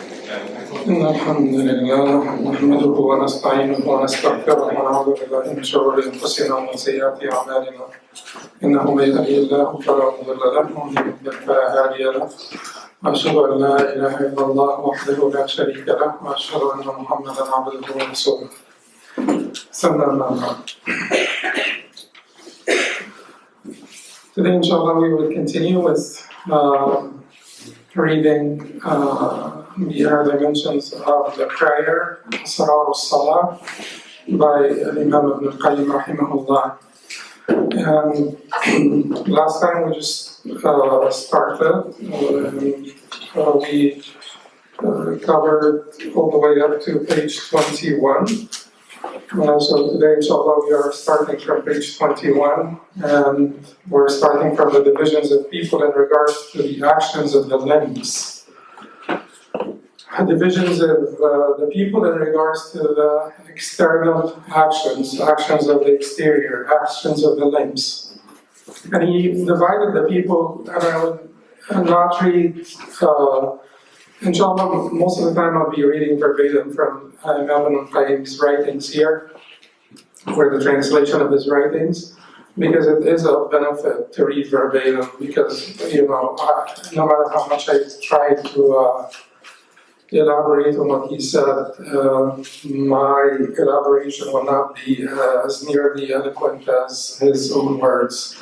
إن الحمد لله نحمده ونستعينه ونستغفره ونعوذ بالله من شرور أنفسنا ومن سيئات أعمالنا إنه من يهده الله فلا مضل له ومن يضلل فلا هادي له وأشهد أن لا إله إلا الله وحده لا شريك له وأشهد أن محمدا عبده ورسوله ثم أما بعد. Today, inshallah, we will continue with reading the other dimensions of the prayer, Asrar al-Salah, by Imam ibn Qayyim rahimahullah. And last time we just started, we covered all the way up to page 21. So today, inshallah, we are starting from page 21, and we're starting from the divisions of people in regards to the actions of the limbs. Divisions of the people in regards to the external actions of the exterior, actions of the limbs. And he divided the people, and I would not read, inshallah, most of the time I'll be reading verbatim from Imam ibn Qayyim's writings here, or the translation of his writings, because it is a benefit to read verbatim, because, no matter how much I try to elaborate on what he said, my elaboration will not be as nearly eloquent as his own words.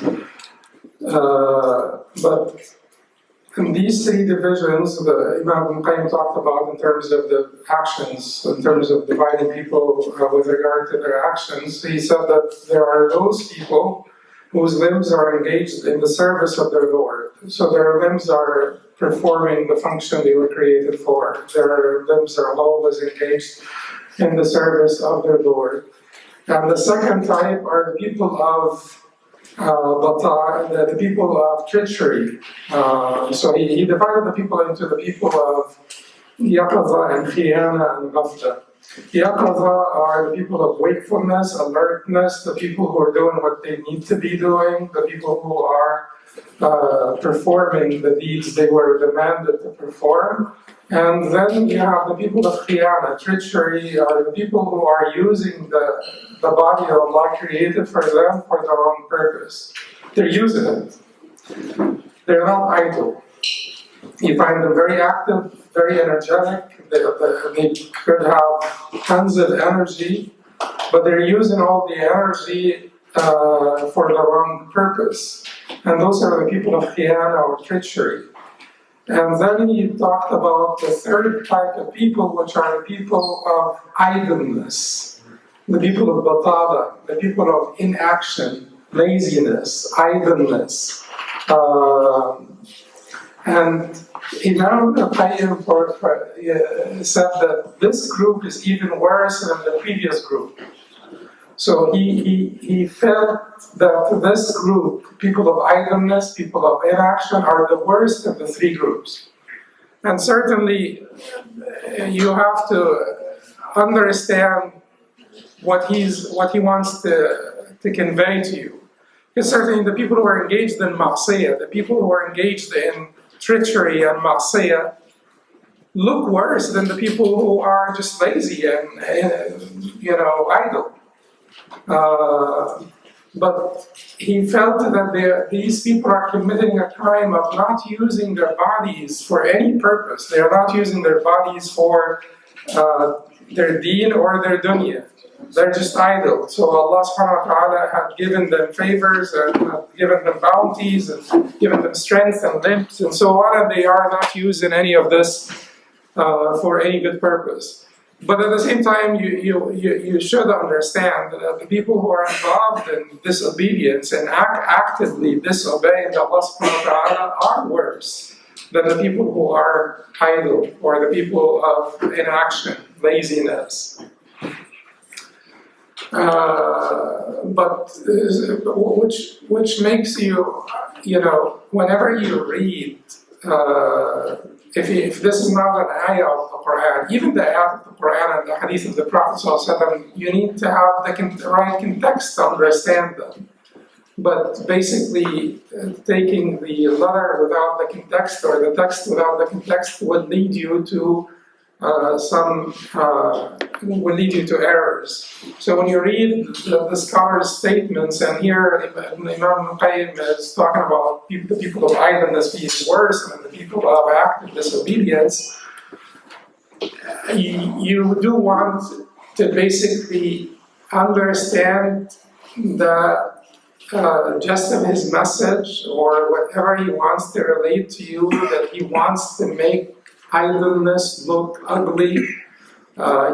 But in these three divisions, the Imam ibn Qayyim talked about in terms of the actions, in terms of dividing people with regard to their actions. He said that there are those people whose limbs are engaged in the service of their Lord. So their limbs are performing the function they were created for. Their limbs are always engaged in the service of their Lord. And the second type are the people of the people of treachery. So he divided the people into the people of yaqaza and khiyana and ghafla. Yaqaza are the people of wakefulness, alertness, the people who are doing what they need to be doing, the people who are performing the deeds they were demanded to perform. And then you have the people of khiyana, treachery, are the people who are using the body that Allah created for them for their own purpose. They're using it. They're not idle. You find them very active, very energetic. They could have tons of energy, but they're using all the energy for the wrong purpose. And those are the people of khiyana or treachery. And then he talked about the third type of people, which are the people of idleness, the people of batala, the people of inaction, laziness, idleness. And Imam Qayyim said that this group is even worse than the previous group. So he felt that this group, people of idleness, people of inaction, are the worst of the three groups. And certainly you have to understand what he wants to convey to you. Because certainly the people who are engaged in ma'siyah, the people who are engaged in treachery and ma'siyah, look worse than the people who are just lazy and idle. But he felt that these people are committing a crime of not using their bodies for any purpose. They are not using their bodies for their deen or their dunya. They're just idle. So Allah Subhana wa ta'ala had given them favors and had given them bounties and given them strength and limbs and so on, and they are not using any of this for any good purpose. But at the same time, you should understand that the people who are involved in disobedience and actively disobeying Allah Subhanahu wa Ta'ala are worse than the people who are idle or the people of inaction, laziness. But which makes you, whenever you read. If this is not an ayah of the Quran, even the ayah of the Quran and the hadith of the Prophet ﷺ, you need to have the right context to understand them. But basically, taking the letter without the context or the text without the context would lead you to some will lead you to errors. So when you read the scholars' statements, and here Imam Qayyim is talking about the people of idleness being worse than the people of active disobedience, you do want to basically understand the gist of his message, or whatever he wants to relate to you, that he wants to make idleness look ugly.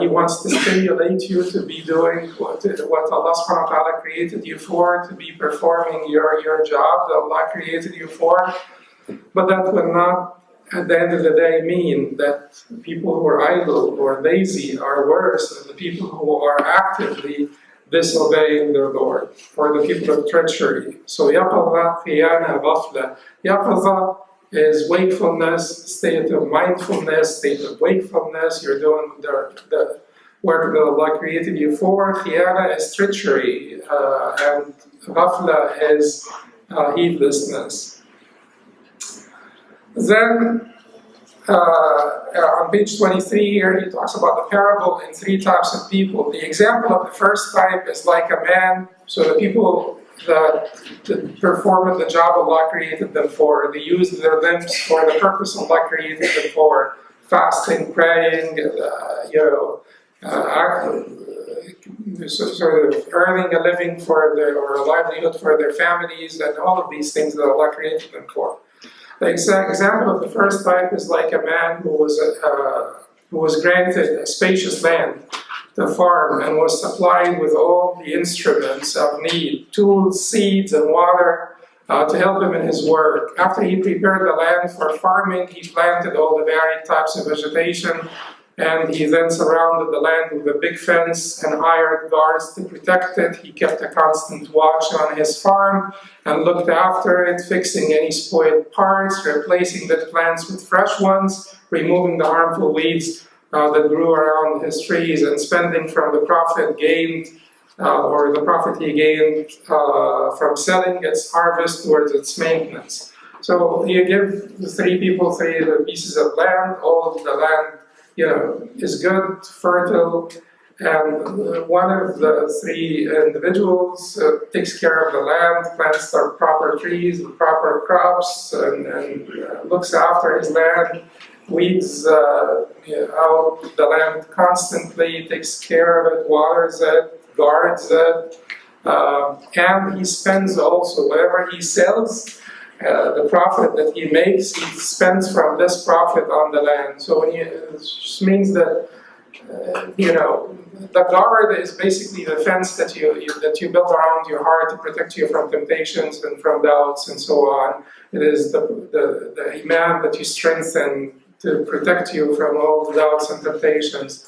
He wants to stimulate you to be doing what Allah Subhana wa ta'ala created you for, to be performing your job that Allah created you for. But that will not, at the end of the day, mean that people who are idle or lazy are worse than the people who are actively disobeying their Lord, or the people of treachery. So yaqadha, khiyana, ghafla. Yaqadha is wakefulness, state of mindfulness, state of wakefulness. You're doing the work that Allah created you for. Khiyana is treachery, and ghafla is heedlessness. Then, on page 23 here, he talks about the parable in three types of people. The example of the first type is like a man, so the people that perform the job Allah created them for, they use their limbs for the purpose Allah created them for, fasting, praying, sort of earning a living for or a livelihood for their families, and all of these things that Allah created them for. The example of the first type is like a man who was granted a spacious land to farm and was supplied with all the instruments of need, tools, seeds, and water to help him in his work. After he prepared the land for farming, he planted all the varied types of vegetation, and he then surrounded the land with a big fence and hired guards to protect it. He kept a constant watch on his farm and looked after it, fixing any spoiled parts, replacing the plants with fresh ones, removing the harmful weeds that grew around his trees, and spending from the profit gained, or the profit he gained from selling its harvest towards its maintenance. So you give the three people three pieces of land. All of the land is good, fertile, and one of the three individuals takes care of the land, plants the proper trees, the proper crops, and looks after his land, weeds out the land constantly, takes care of it, waters it, guards it, and he spends also whatever he sells. The profit that he makes, he spends from this profit on the land. So it just means that the guard is basically the fence that you build around your heart to protect you from temptations and from doubts and so on. It is the imaan that you strengthen to protect you from all the doubts and temptations.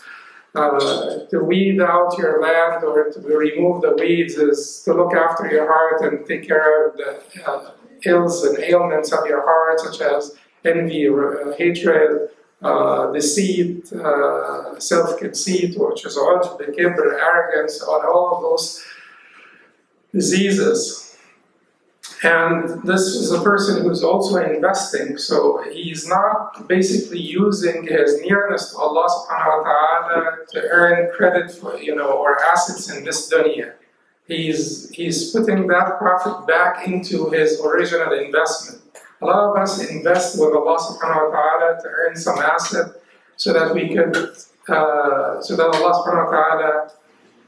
To weed out your land or to remove the weeds is to look after your heart and take care of the ills and ailments of your heart, such as envy, hatred, deceit, self-conceit, which is kibr, arrogance, on all of those diseases. And this is a person who's also investing, so he's not basically using his nearness to Allah Subhana wa ta'ala to earn credit for, or assets in this dunya. He's putting that profit back into his original investment. A lot of us invest with Allah Subhana wa ta'ala to earn some asset so that we could, so that Allah Subhana wa ta'ala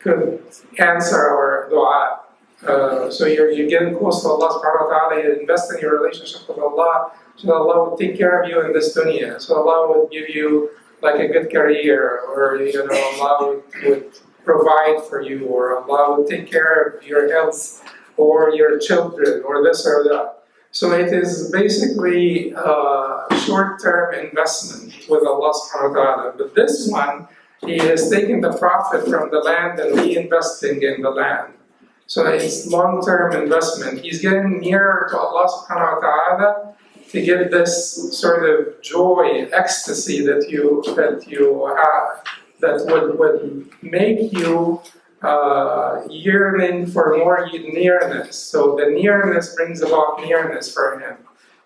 could answer our dua. So you're getting close to Allah Subhana wa ta'ala, you invest in your relationship with Allah, so that Allah would take care of you in this dunya. So Allah would give you like a good career, or Allah would provide for you, or Allah will take care of your health or your children or this or that. So it is basically a short-term investment with Allah Subhanahu wa ta'ala. But this one, he is taking the profit from the land and reinvesting in the land. So it's long-term investment. He's getting nearer to Allah Subhanahu wa ta'ala to get this sort of joy, ecstasy that you have, that would make you yearning for more nearness. So the nearness brings about nearness for him.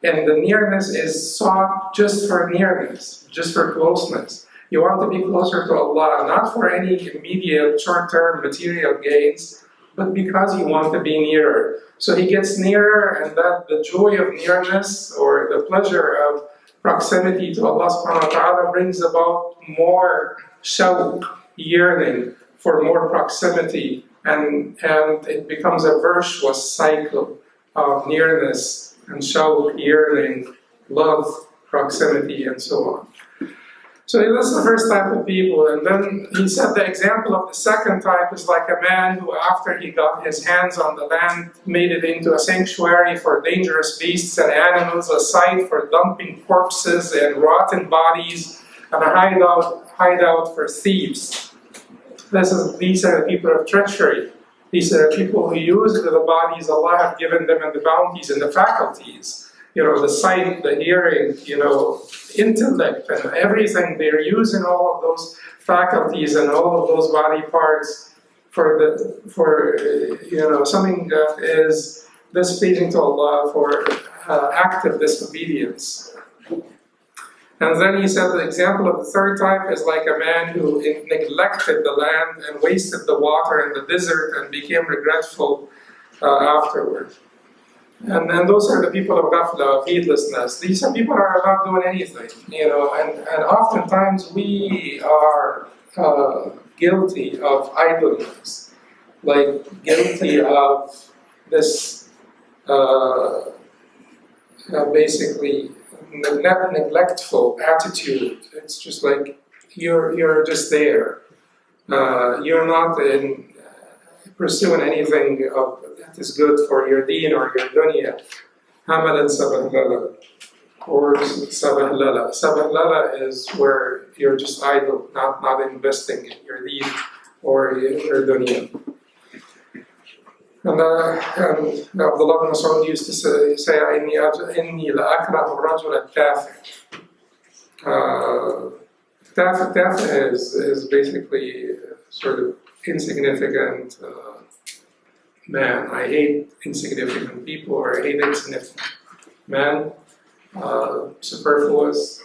And the nearness is sought just for nearness, just for closeness. You want to be closer to Allah, not for any immediate short-term material gains, but because you want to be nearer. So he gets nearer, and that the joy of nearness, or the pleasure of proximity to Allah Subhana wa ta'ala, brings about more shawq, yearning for more proximity, and it becomes a virtuous cycle of nearness and shawq, yearning, love, proximity, and so on. So that's the first type of people, and then he said the example of the second type is like a man who, after he got his hands on the land, made it into a sanctuary for dangerous beasts and animals, a site for dumping corpses and rotten bodies, and a hideout for thieves. These are the people of treachery. These are the people who use the bodies Allah have given them, and the bounties and the faculties. The sight, the hearing, intellect, and everything. They're using all of those faculties and all of those body parts for something that is displeasing to Allah, for active disobedience. And then he said the example of the third type is like a man who neglected the land and wasted the water in the desert and became regretful afterward. And those are the people of ghafla, of heedlessness. These are people who are not doing anything, and oftentimes we are guilty of idleness, like guilty of this basically neglectful attitude. It's just like you're just there. You're not pursuing anything that is good for your deen or your dunya. Hamalan sabahlala, or sabahlala. Sabahlala is where you're just idle, not investing in your deen or your dunya. And Abdullah ibn Mas'ud used to say, "Inni la'akrahu ar-rajul al-tafih." Tafih is basically sort of insignificant man. I hate insignificant people, or I hate insignificant man, superfluous.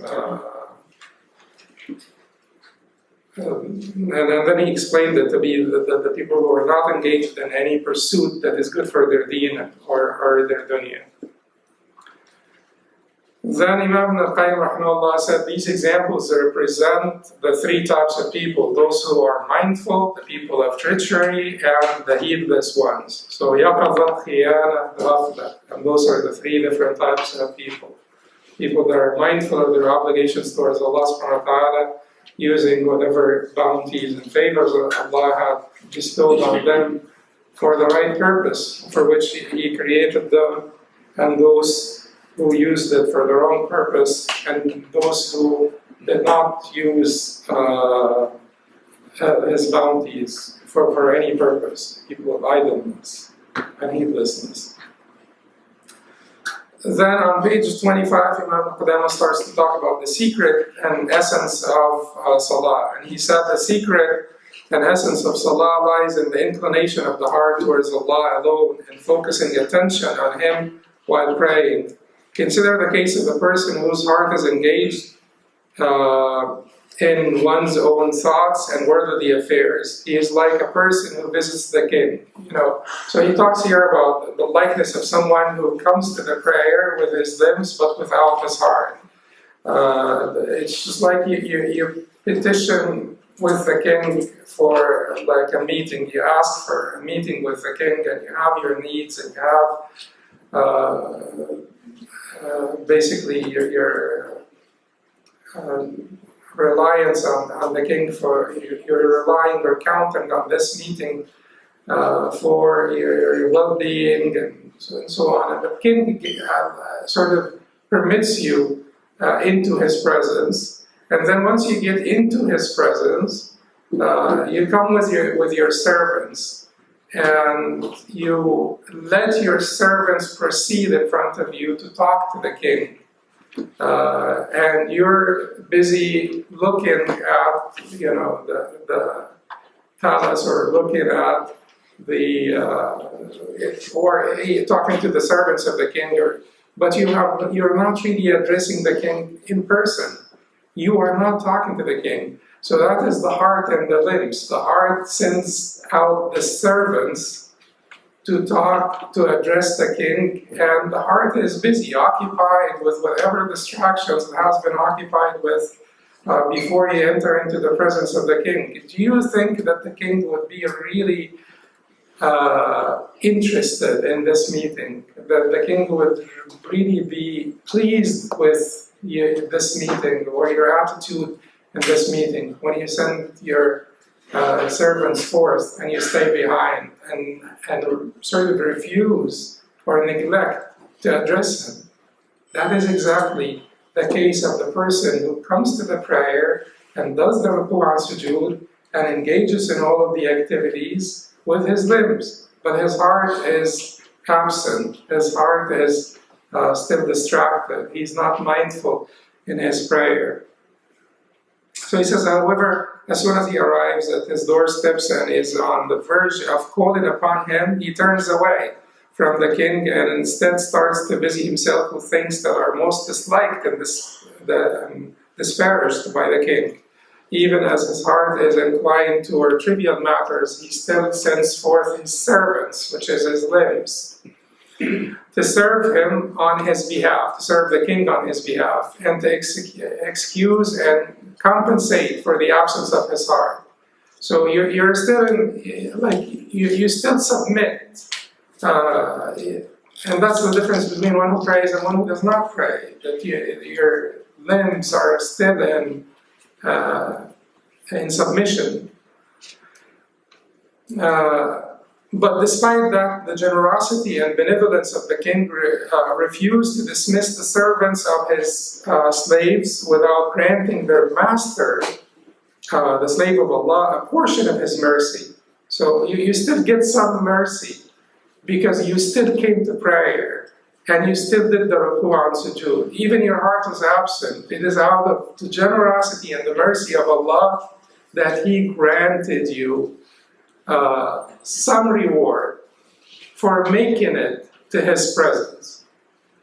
And then he explained it to be the people who are not engaged in any pursuit that is good for their deen or their dunya. Then Imam al-Qayyim rahimahullah said these examples represent the three types of people: those who are mindful, the people of treachery, and the heedless ones. So yaqazat, khiyana, ghafla, and those are the three different types of people. People that are mindful of their obligations towards Allah Subhana wa ta'ala, using whatever bounties and favors Allah had bestowed on them for the right purpose for which He created them, and those who used it for the wrong purpose, and those who did not use His bounties for any purpose, people of idleness and heedlessness. Then on page 25, Imam al-Qudama starts to talk about the secret and essence of Salah. And he said the secret and essence of Salah lies in the inclination of the heart towards Allah alone and focusing attention on Him while praying. Consider the case of a person whose heart is engaged in one's own thoughts and worldly affairs. He is like a person who visits the king. So he talks here about the likeness of someone who comes to the prayer with his limbs but without his heart. It's just like you petition with the king for like a meeting. You ask for a meeting with the king, and you have your needs, and you have basically your reliance on the king for you're relying or counting on this meeting for your well-being and so on. And the king sort of permits you into his presence, and then once you get into his presence, you come with your servants, and you let your servants proceed in front of you to talk to the king. And you're busy looking at, the palace, or looking at or talking to the servants of the king, but you're not really addressing the king in person. you are not talking to the king. So that is the heart and the limbs. The heart sends out the servants to talk, to address the king, and the heart is busy, occupied with whatever distractions it has been occupied with before you enter into the presence of the king. Do you think that the king would be really interested in this meeting? That the king would really be pleased with this meeting, or your attitude in this meeting when you send your servants forth and you stay behind and sort of refuse or neglect to address him? That is exactly the case of the person who comes to the prayer and does the ruku' and sujood and engages in all of the activities with his limbs, but his heart is absent, his heart is still distracted, he's not mindful in his prayer. So he says, however, as soon as he arrives at his doorsteps and is on the verge of calling upon him, he turns away from the king and instead starts to busy himself with things that are most disliked and disparaged by the king. Even as his heart is inclined toward trivial matters, he still sends forth his servants, which is his limbs, to serve him on his behalf, to serve the king on his behalf, and to excuse and compensate for the absence of his heart. So you're still you still submit, and that's the difference between one who prays and one who does not pray. That your limbs are still in submission. But despite that, the generosity and benevolence of the king refused to dismiss the servants of his slaves without granting their master, the slave of Allah, a portion of his mercy. So you still get some mercy because you still came to prayer and you still did the ruku' and sujood. Even your heart is absent. It is out of the generosity and the mercy of Allah that He granted you some reward for making it to His presence,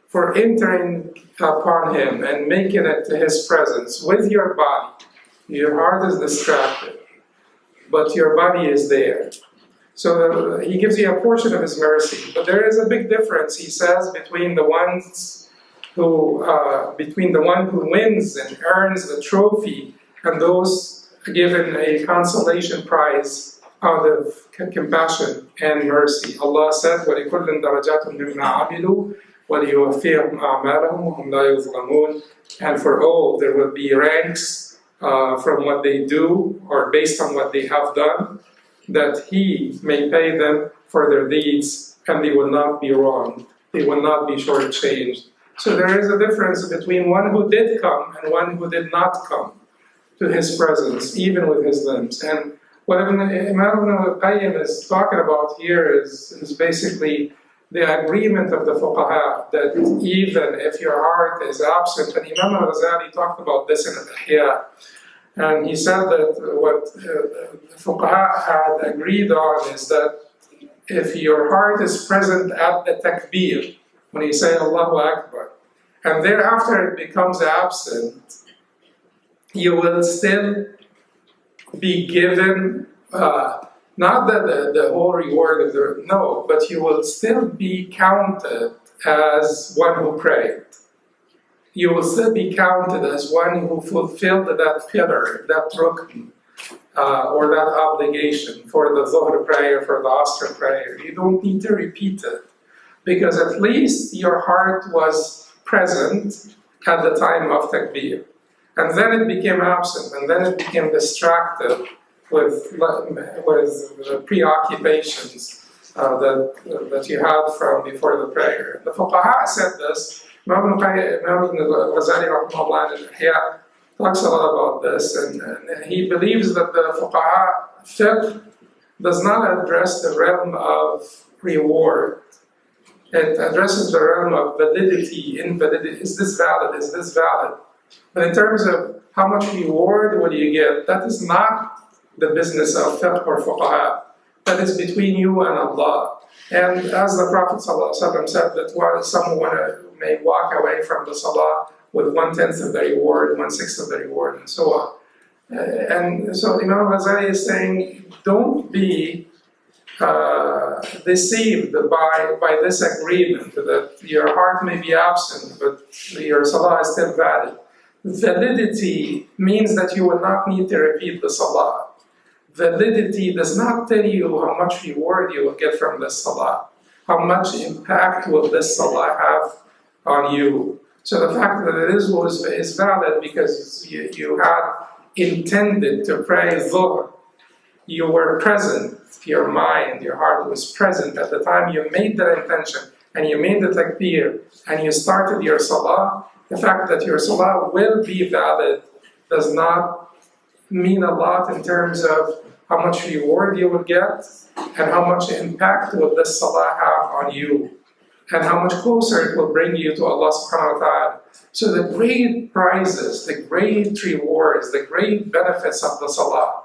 for entering upon Him and making it to His presence with your body. Your heart is distracted, but your body is there. So He gives you a portion of His mercy, but there is a big difference, He says, between the one who wins and earns the trophy and those given a consolation prize out of compassion and mercy. Allah said, وَلِكُلٍّ دَرَجَاتٌ مِّمَّا عَمِلُوا وَلِيُوَفِّيَهُمْ أَعْمَالَهُمْ وَهُمْ لَا يُظْلَمُونَ. And for all, there will be ranks from what they do or based on what they have done, that He may pay them for their deeds, and they will not be wronged. They will not be shortchanged. So there is a difference between one who did come and one who did not come to His presence, even with his limbs. And what Imam Qayyim is talking about here is basically the agreement of the fuqaha, that even if your heart is absent, and Imam al-Ghazali talked about this in al-Ihya, and he said that what the fuqaha had agreed on is that if your heart is present at the takbir, when you say Allahu Akbar, and thereafter it becomes absent, you will still be given, not the whole reward of the, no, but you will still be counted as one who prayed. You will still be counted as one who fulfilled that pillar, that rukn, or that obligation for the Dhuhr prayer, for the Asr prayer. You don't need to repeat it, because at least your heart was present at the time of takbir. And then it became absent, and then it became distracted with the preoccupations that you had from before the prayer. The fuqaha said this. Imam al-Ghazali rahimahullah in al-Ihya talks a lot about this, and he believes that the fuqaha fiqh does not address the realm of reward. It addresses the realm of validity, invalidity. Is this valid? Is this valid? But in terms of how much reward will you get, that is not the business of fiqh or fuqaha. That is between you and Allah. And as the Prophet ﷺ said, that while someone may walk away from the salah with 1/10 of the reward, 1/6 of the reward, and so on. And so Imam Ghazali is saying, don't be deceived by this agreement that your heart may be absent, but your salah is still valid. Validity means that you will not need to repeat the salah. Validity does not tell you how much reward you will get from this salah. How much impact will this salah have on you? So the fact that it is valid because you had intended to pray dhuhr, you were present, your mind, your heart was present at the time you made that intention, and you made the takbir, and you started your salah. The fact that your salah will be valid does not mean a lot in terms of how much reward you will get, and how much impact will this salah have on you, and how much closer it will bring you to Allah Subhana wa ta'ala. So the great prizes, the great rewards, the great benefits of the salah,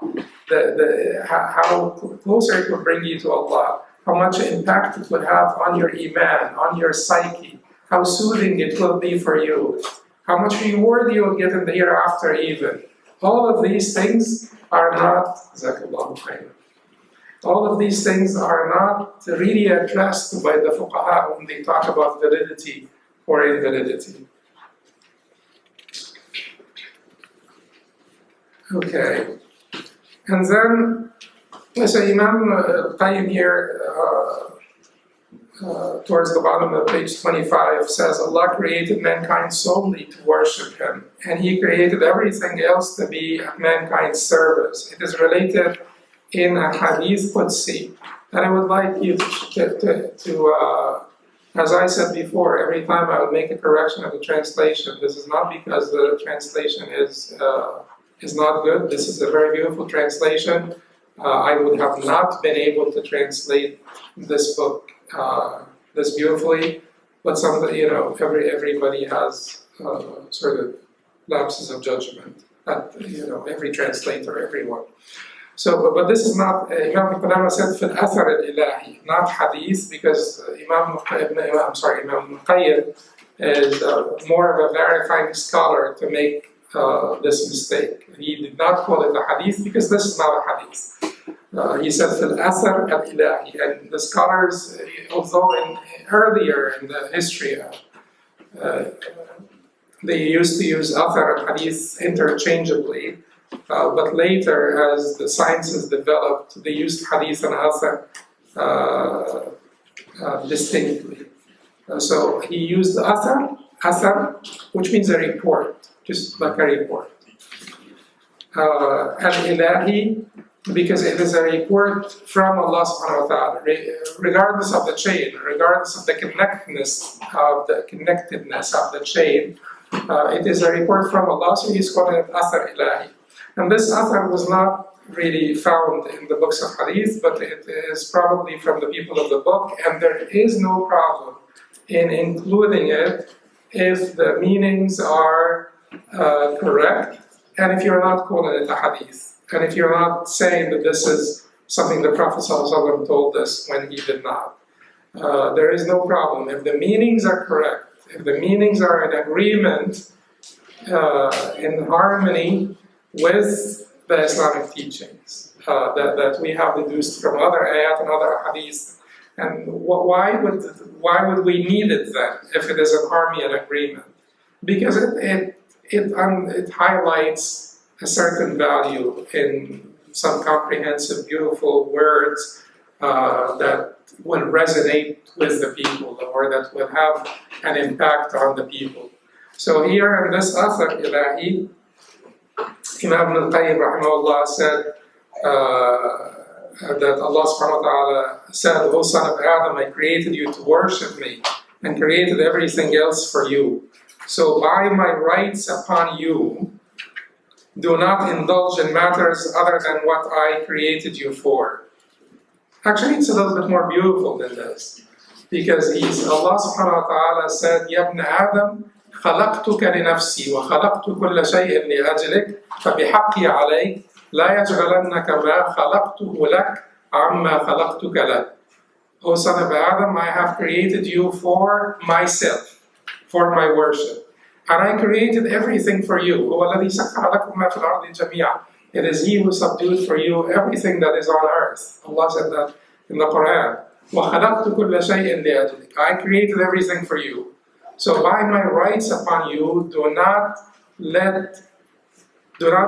how closer it will bring you to Allah, how much impact it will have on your imaan, on your psyche, how soothing it will be for you, how much reward you will get in the hereafter even. All of these things are not, all of these things are not really addressed by the fuqaha when they talk about validity or invalidity. Okay, and then so Imam Qayyim here, towards the bottom of page 25, says Allah created mankind solely to worship Him, and He created everything else to be at mankind's service. It is related in a hadith Qudsi, and I would like you to as I said before, every time I would make a correction of the translation. This is not because the translation is not good. This is a very beautiful translation. I would have not been able to translate this book this beautifully, but everybody has sort of lapses of judgment. Every translator, everyone. So, but this is not, Imam Qudama said, fil athar al-ilahi, not hadith, because Imam Qayyim is more of a verifying scholar to make this mistake. He did not call it a hadith because this is not a hadith. He said fil athar al-ilahi, and the scholars, although earlier in the history, they used to use athar and hadith interchangeably, but later, as the sciences developed, they used hadith and athar distinctly. So he used athar, which means a report, just like a report. Al-ilahi, because it is a report from Allah Subhana wa ta'ala, regardless of the chain, regardless of the connectedness of the chain, it is a report from Allah, so he's calling it athar ilahi. And this athar was not really found in the books of hadith, but it is probably from the people of the book, and there is no problem in including it if the meanings are correct, and if you're not calling it a hadith, and if you're not saying that this is something the Prophet ﷺ told us when he did not. There is no problem. If the meanings are correct, if the meanings are in agreement, in harmony with the Islamic teachings that we have deduced from other ayat and other hadith. And why would we need it then if it is in harmony and agreement? Because it highlights a certain value in some comprehensive, beautiful words that will resonate with the people, or that will have an impact on the people. So here in this athar ilahi, Imam al-Qayyim rahimahullah said that Allah Subhana wa ta'ala said, "O son of Adam, I created you to worship me and created everything else for you. So by my rights upon you, do not indulge in matters other than what I created you for." Actually, it's a little bit more beautiful than this, because Allah Subhana wa ta'ala said, "Ya ibn Adam, خلقتك لنفسي وخلقت كل شيء لأجلك فبحقي عليك لا يشغلنك ما خلقته لك عما خلقتك لك." O son of Adam, I have created you for myself, for my worship. And I created everything for you. هُوَ الَّذِي سَخَّرَ لَكُم مَا فِي الْأَرْضِ جَمِيعًا. It is He who subdued for you everything that is on earth. Allah said that in the Quran. وَخَلَقْتُ كُلَّ شَيْءٍ لِأَجْلِكَ. I created everything for you. So by my rights upon you, do not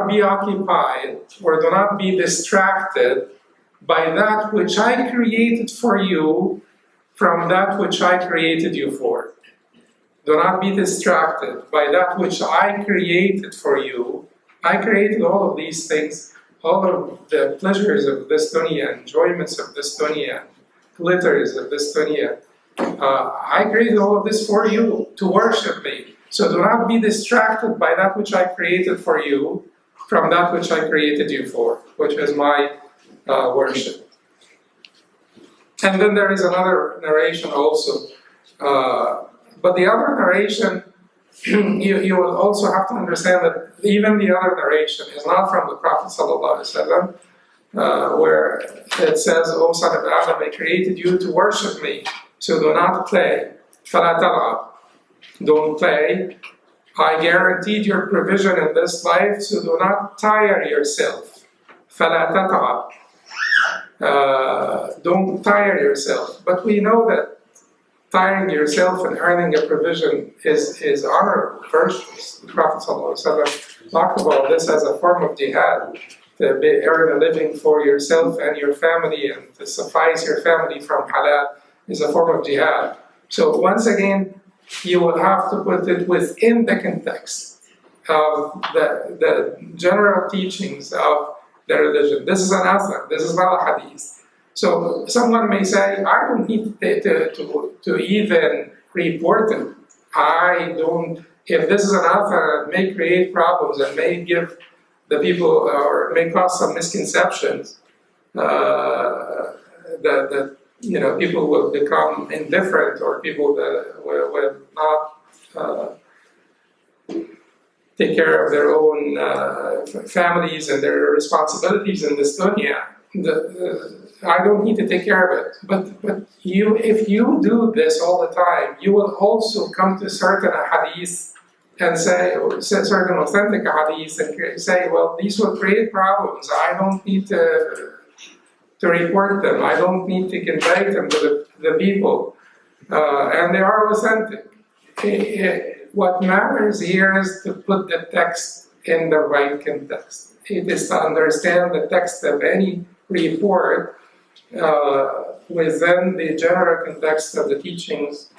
be occupied or do not be distracted by that which I created for you from that which I created you for. Do not be distracted by that which I created for you. I created all of these things, all of the pleasures of this dunya, enjoyments of this dunya, glitters of this dunya. I created all of this for you, to worship me. So do not be distracted by that which I created for you from that which I created you for, which is my worship. And then there is another narration also. But the other narration, you will also have to understand that even the other narration is not from the Prophet ﷺ, where it says, O son of Adam, I created you to worship me, so do not play. فَلَا تَلْعَبْ. Don't play. I guaranteed your provision in this life, so do not tire yourself. فَلَا تَتْعَبْ. Don't tire yourself. But we know that tiring yourself and earning a provision is honorable, virtuous. The Prophet ﷺ talked about this as a form of jihad, to earn a living for yourself and your family and to suffice your family from halal is a form of jihad. So once again, you will have to put it within the context of the general teachings of the religion. This is an athar, this is not a hadith. So someone may say, I don't need to even report it. I don't, if this is an athar, it may create problems and may give the people, or may cause some misconceptions, that people will become indifferent, or people that will not take care of their own families and their responsibilities in this dunya. I don't need to take care of it. But if you do this all the time, you will also come to certain hadith and say certain authentic hadith and say, well, these will create problems. I don't need to report them. I don't need to convey them to the people. And they are authentic. What matters here is to put the text in the right context. It is to understand the text of any report within the general context of the teachings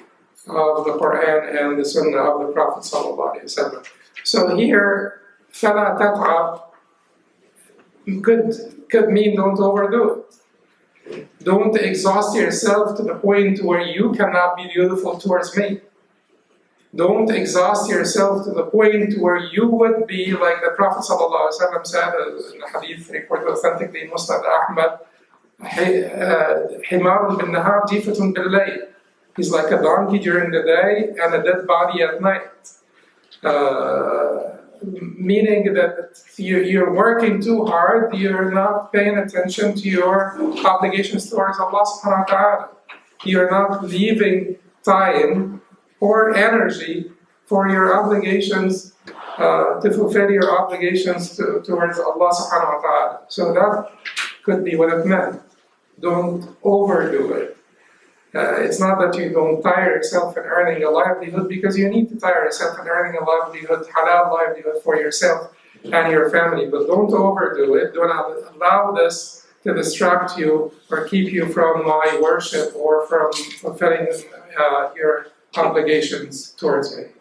of the Quran and the Sunnah of the Prophet ﷺ. So here, فَلَا تَتْعَبْ could mean don't overdo it. Don't exhaust yourself to the point where you cannot be beautiful towards me. Don't exhaust yourself to the point where you would be like the Prophet ﷺ said in the hadith reported authentically in Musnad Ahmad, حِمَارٌ بِالنَّهَارِ جِيفَةٌ بِاللَّيْلِ. He's like a donkey during the day and a dead body at night. Meaning that you're working too hard, you're not paying attention to your obligations towards Allah Subhana wa ta'ala. You're not leaving time or energy for your obligations, to fulfill your obligations towards Allah Subhana wa ta'ala. So that could be what it meant. Don't overdo it. It's not that you don't tire yourself in earning a livelihood, because you need to tire yourself in earning a livelihood, halal livelihood for yourself and your family, but don't overdo it. Do not allow this to distract you or keep you from my worship or from fulfilling your obligations towards me.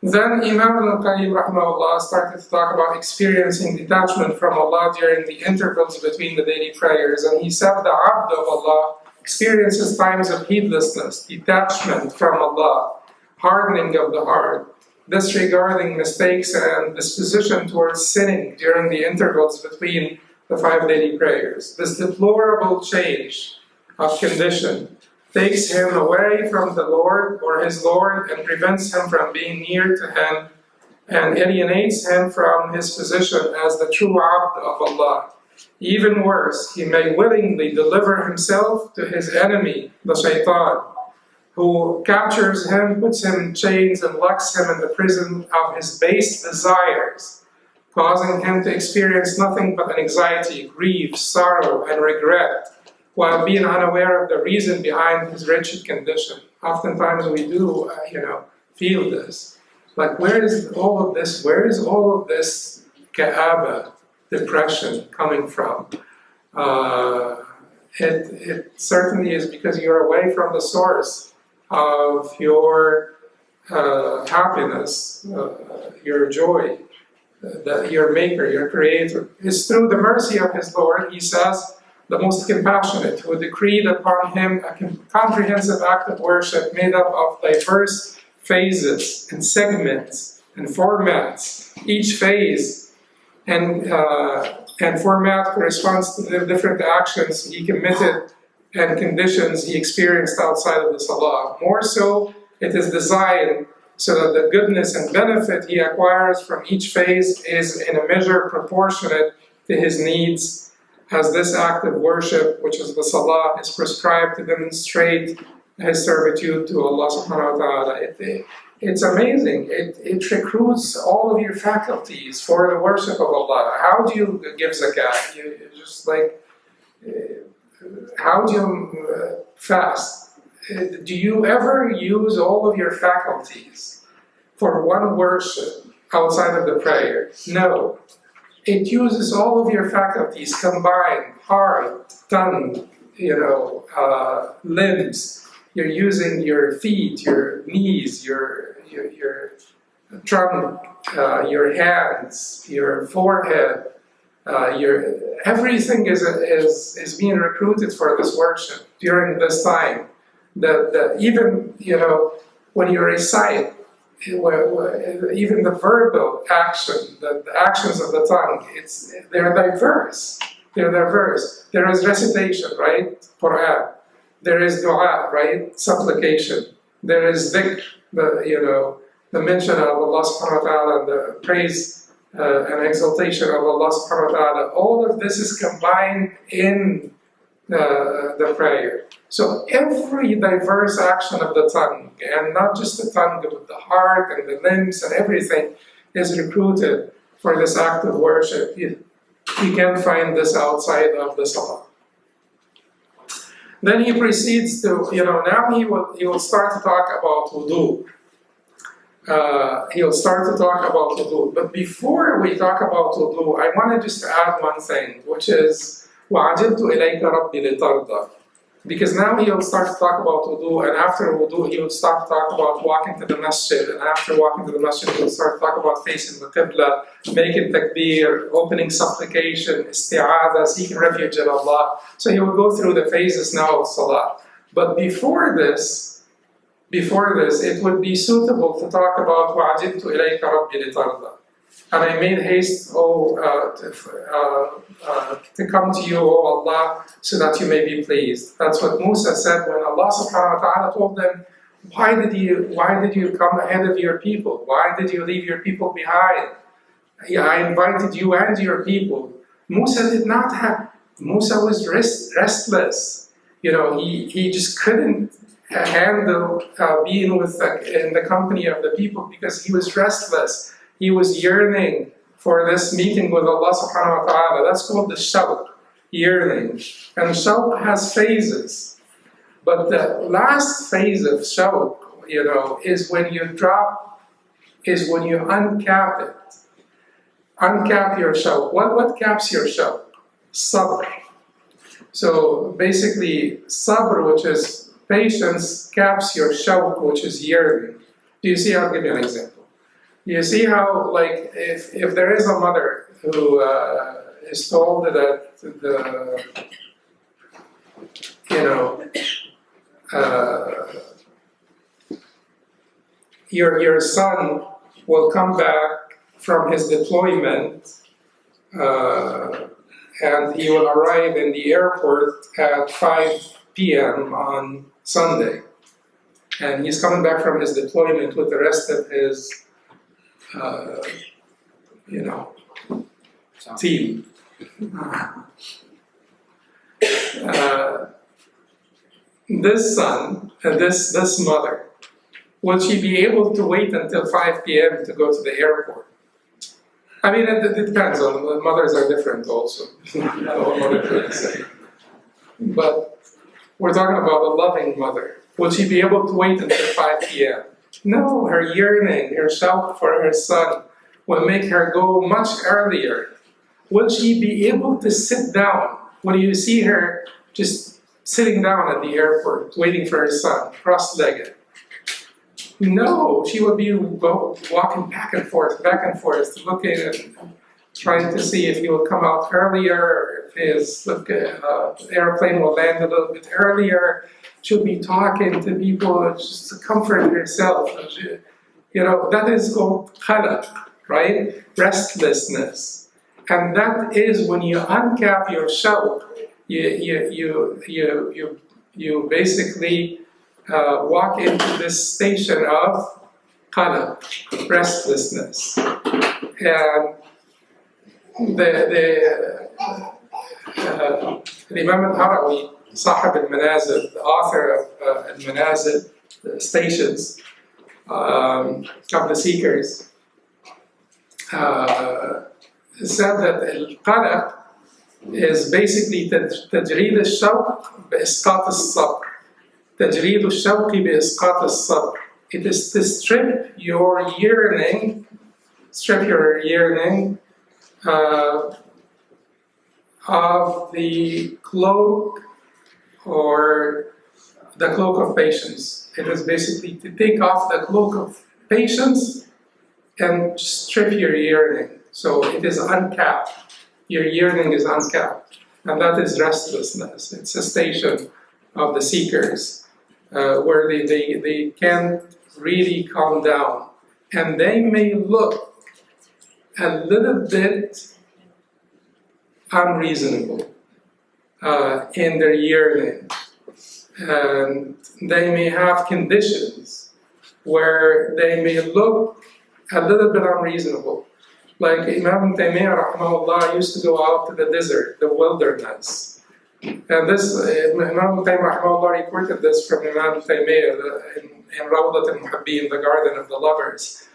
Then Imam Qayyim rahimahullah started to talk about experiencing detachment from Allah during the intervals between the daily prayers, and he said the abd of Allah experiences times of heedlessness, detachment from Allah, hardening of the heart, disregarding mistakes and disposition towards sinning during the intervals between the 5 daily prayers. This deplorable change of condition takes him away from the Lord or his Lord and prevents him from being near to him and alienates him from his position as the true abd of Allah. Even worse, he may willingly deliver himself to his enemy, the shaitan, who captures him, puts him in chains, and locks him in the prison of his base desires, causing him to experience nothing but anxiety, grief, sorrow, and regret, while being unaware of the reason behind his wretched condition. Oftentimes we do, feel this. Like, where is all of this? Where is all of this ka'aba, depression, coming from? It certainly is because you're away from the source of your happiness, your joy, your maker, your creator. It's through the mercy of his Lord, he says, the most compassionate, who decreed upon him a comprehensive act of worship made up of diverse phases and segments and formats. Each phase and format corresponds to the different actions he committed and conditions he experienced outside of the salah. More so, it is designed so that the goodness and benefit he acquires from each phase is in a measure proportionate to his needs, as this act of worship, which is the salah, is prescribed to demonstrate his servitude to Allah Subhana wa ta'ala. It's amazing. It recruits all of your faculties for the worship of Allah. How do you give zakat? You just like, how do you fast? Do you ever use all of your faculties for one worship outside of the prayer? No. It uses all of your faculties combined, heart, tongue, limbs. You're using your feet, your knees, your trunk, your hands, your forehead. Everything is being recruited for this worship during this time. Even when you recite, even the verbal action, the actions of the tongue, they're diverse. They're diverse. There is recitation, right? Quran. There is dua, right? Supplication. There is dhikr, the mention of Allah Subhana wa ta'ala, the praise and exaltation of Allah Subhana wa ta'ala. All of this is combined in the prayer. So every diverse action of the tongue, and not just the tongue, but the heart and the limbs and everything, is recruited for this act of worship. You can't find this outside of the salah. Then he proceeds to, now he will start to talk about wudu. He'll start to talk about wudu. But before we talk about wudu, I wanted just to add one thing, which is وَعَجِبْتُ إِلَيْكَ رَبِّ لِتَرْضَى. Because now he'll start to talk about wudu, and after wudu he will start to talk about walking to the masjid, and after walking to the masjid he'll start to talk about facing the qibla, making takbir, opening supplication, isti'adha, seeking refuge in Allah. So he will go through the phases now of salah. But before this, it would be suitable to talk about وَعَجِبْتُ إِلَيْكَ رَبِّ لِتَرْضَى. And I made haste, to come to you, O Allah, so that you may be pleased. That's what Musa said when Allah Subhana wa ta'ala told them, why did you come ahead of your people? Why did you leave your people behind? I invited you and your people. Musa was restless. He just couldn't handle being in the company of the people because he was restless. He was yearning for this meeting with Allah Subhanahu wa ta'ala. That's called the shawq, yearning. And shawq has phases. But the last phase of shawq, is when you uncap it. Uncap your shawq. What caps your shawq? Sabr. So basically, sabr, which is patience, caps your shawq, which is yearning. Do you see? I'll give you an example. You see how, like, if there is a mother who is told that your son will come back from his deployment and he will arrive in the airport at 5 p.m. on Sunday, and he's coming back from his deployment with the rest of his team. This son this mother, will she be able to wait until 5 p.m. to go to the airport? I mean, it depends on, mothers are different also. But we're talking about a loving mother. Will she be able to wait until 5 p.m.? No, her yearning, her shout for her son will make her go much earlier. Will she be able to sit down? Will you see her just sitting down at the airport, waiting for her son, cross-legged? No, she will be walking back and forth, looking and trying to see if he will come out earlier, or if his airplane will land a little bit earlier. She'll be talking to people just to comfort herself. That is called qalaq, right? Restlessness. And that is when you uncap your shawq, you basically walk into this station of qalaq, restlessness. And the Imam al-Harawi, Sahib al-Manazil, the author of al-Manazil, the stations of the seekers, said that al-qalaq is basically تجريد الشوق بإسقاط الصبر. تجريد الشوق بإسقاط الصبر. It is to strip your yearning of the cloak, or the cloak of patience. It is basically to take off the cloak of patience and strip your yearning. So it is uncapped. Your yearning is uncapped. And that is restlessness. It's a station of the seekers where they can't really calm down. And they may look a little bit unreasonable in their yearning. And they may have conditions where they may look a little bit unreasonable. Like Imam Taymiyyah rahimahullah used to go out to the desert, the wilderness. And this, Imam Taymiyyah rahimahullah reported this from Imam Taymiyyah in Rawdat al-Muhabbin, the garden of the lovers.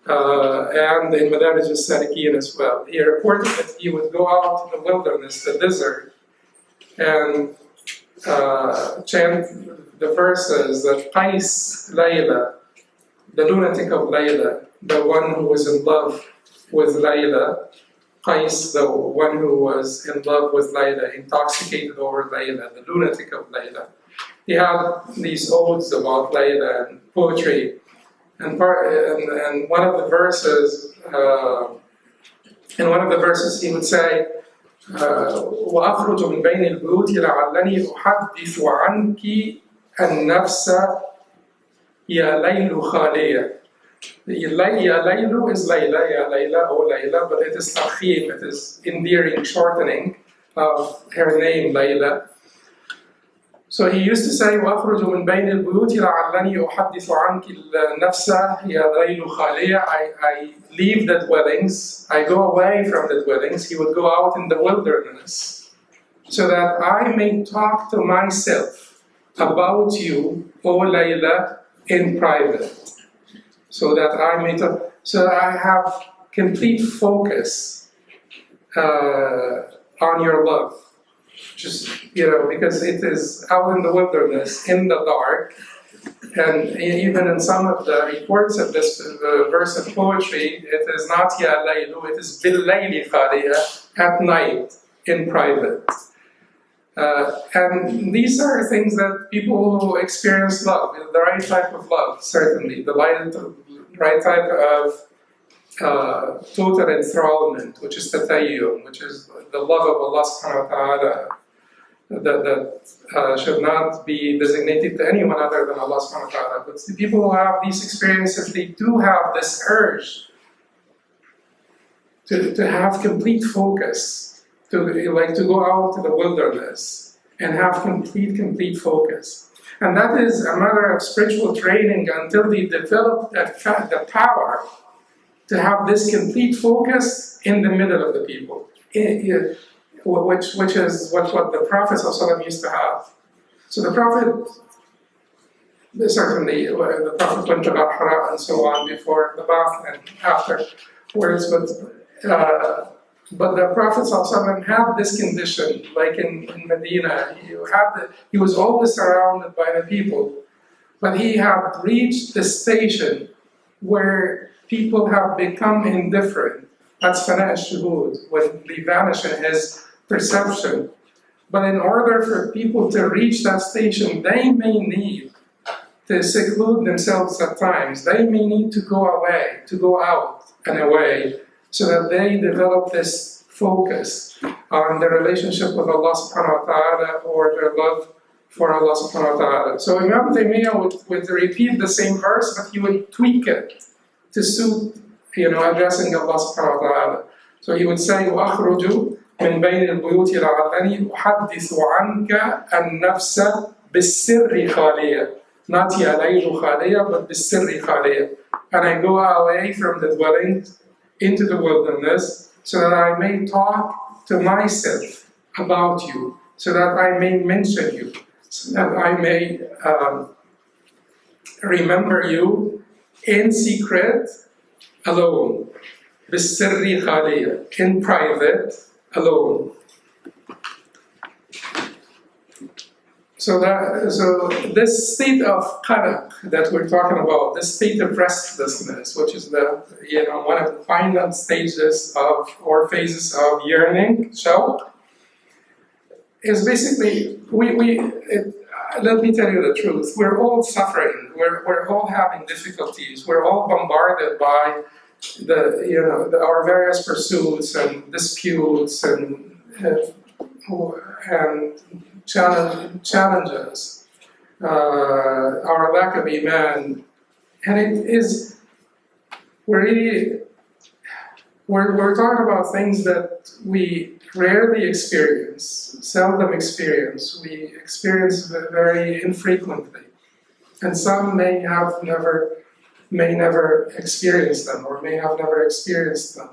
And in Madarij al-Salikin as well. He reported that he would go out to the wilderness, the desert, and chant the verses that Qais Layla, the lunatic of Layla, the one who was in love with Layla, Qais, the one who was in love with Layla, intoxicated over Layla, the lunatic of Layla. He had these odes about Layla and poetry. And one of the verses, he would say, وأخرج من بين البيوت لعلني أحدث عنك النفس يا ليل خالية. Ya Laylu is Layla, Ya Layla, O Layla, but it is tarkhim, it is endearing, shortening of her name, Layla. So he used to say, وَأَخْرُجُ مِنْ بَيْنِ الْبُيُوتِ لَعَلَّنِي أُحَدِّثُ عَنْكِ النَّفْسَ يَا لَيْلُ خَالِيَةً. I leave the dwellings, I go away from the dwellings. He would go out in the wilderness so that I may talk to myself about you, O Layla, in private. So that I may talk, so that I have complete focus on your love. Just, because it is out in the wilderness, in the dark, and even in some of the reports of this verse of poetry, it is not Ya Laylu, it is Bil Layli Khaliya, at night, in private. And these are things that people who experience love, the right type of love, certainly, the right type of total enthrallment, which is tatayyum, which is the love of Allah Subhana wa ta'ala, that should not be designated to anyone other than Allah Subhana wa ta'ala. But the people who have these experiences, they do have this urge to have complete focus, to go out to the wilderness and have complete focus. And that is a matter of spiritual training until they develop the power to have this complete focus in the middle of the people, which is what the Prophet ﷺ used to have. So the Prophet certainly the Prophet went to Hira and so on before the bath and afterwards, but the Prophet ﷺ had this condition, like in Medina, he was always surrounded by the people, but he had reached the station where people have become indifferent. That's fana al-shuhud, when they vanish in his perception. But in order for people to reach that station, they may need to seclude themselves at times. They may need to go away, to go out and away, so that they develop this focus on their relationship with Allah Subhana wa ta'ala or their love for Allah Subhana wa ta'ala. So Imam Taymiyyah would repeat the same verse, but he would tweak it to suit, addressing Allah Subhana wa ta'ala. So he would say, وَأَخْرُجُ مِنْ بَيْنِ الْبُيُوتِ لَعَلَّنِي أُحَدِّثُ عَنْكَ النَّفْسَ بِالسِّرِّ خَالِيَةً. Not يَلَيْلُ خَالِيَةً, but بِالسِّرِّ خَالِيَةً. And I go away from the dwellings into the wilderness, so that I may talk to myself about you, so that I may mention you, so that I may remember you in secret, alone. بِالسِّرِّ خَالِيَةً. In private, alone. So this state of qalaq that we're talking about, this state of restlessness, which is one of the final stages or phases of yearning, shawq, is basically let me tell you the truth. We're all suffering. We're all having difficulties. We're all bombarded by our various pursuits and disputes and challenges, our lack of imaan, and we're talking about things that we rarely experience, seldom experience. We experience very infrequently, and some may never experience them, or may have never experienced them.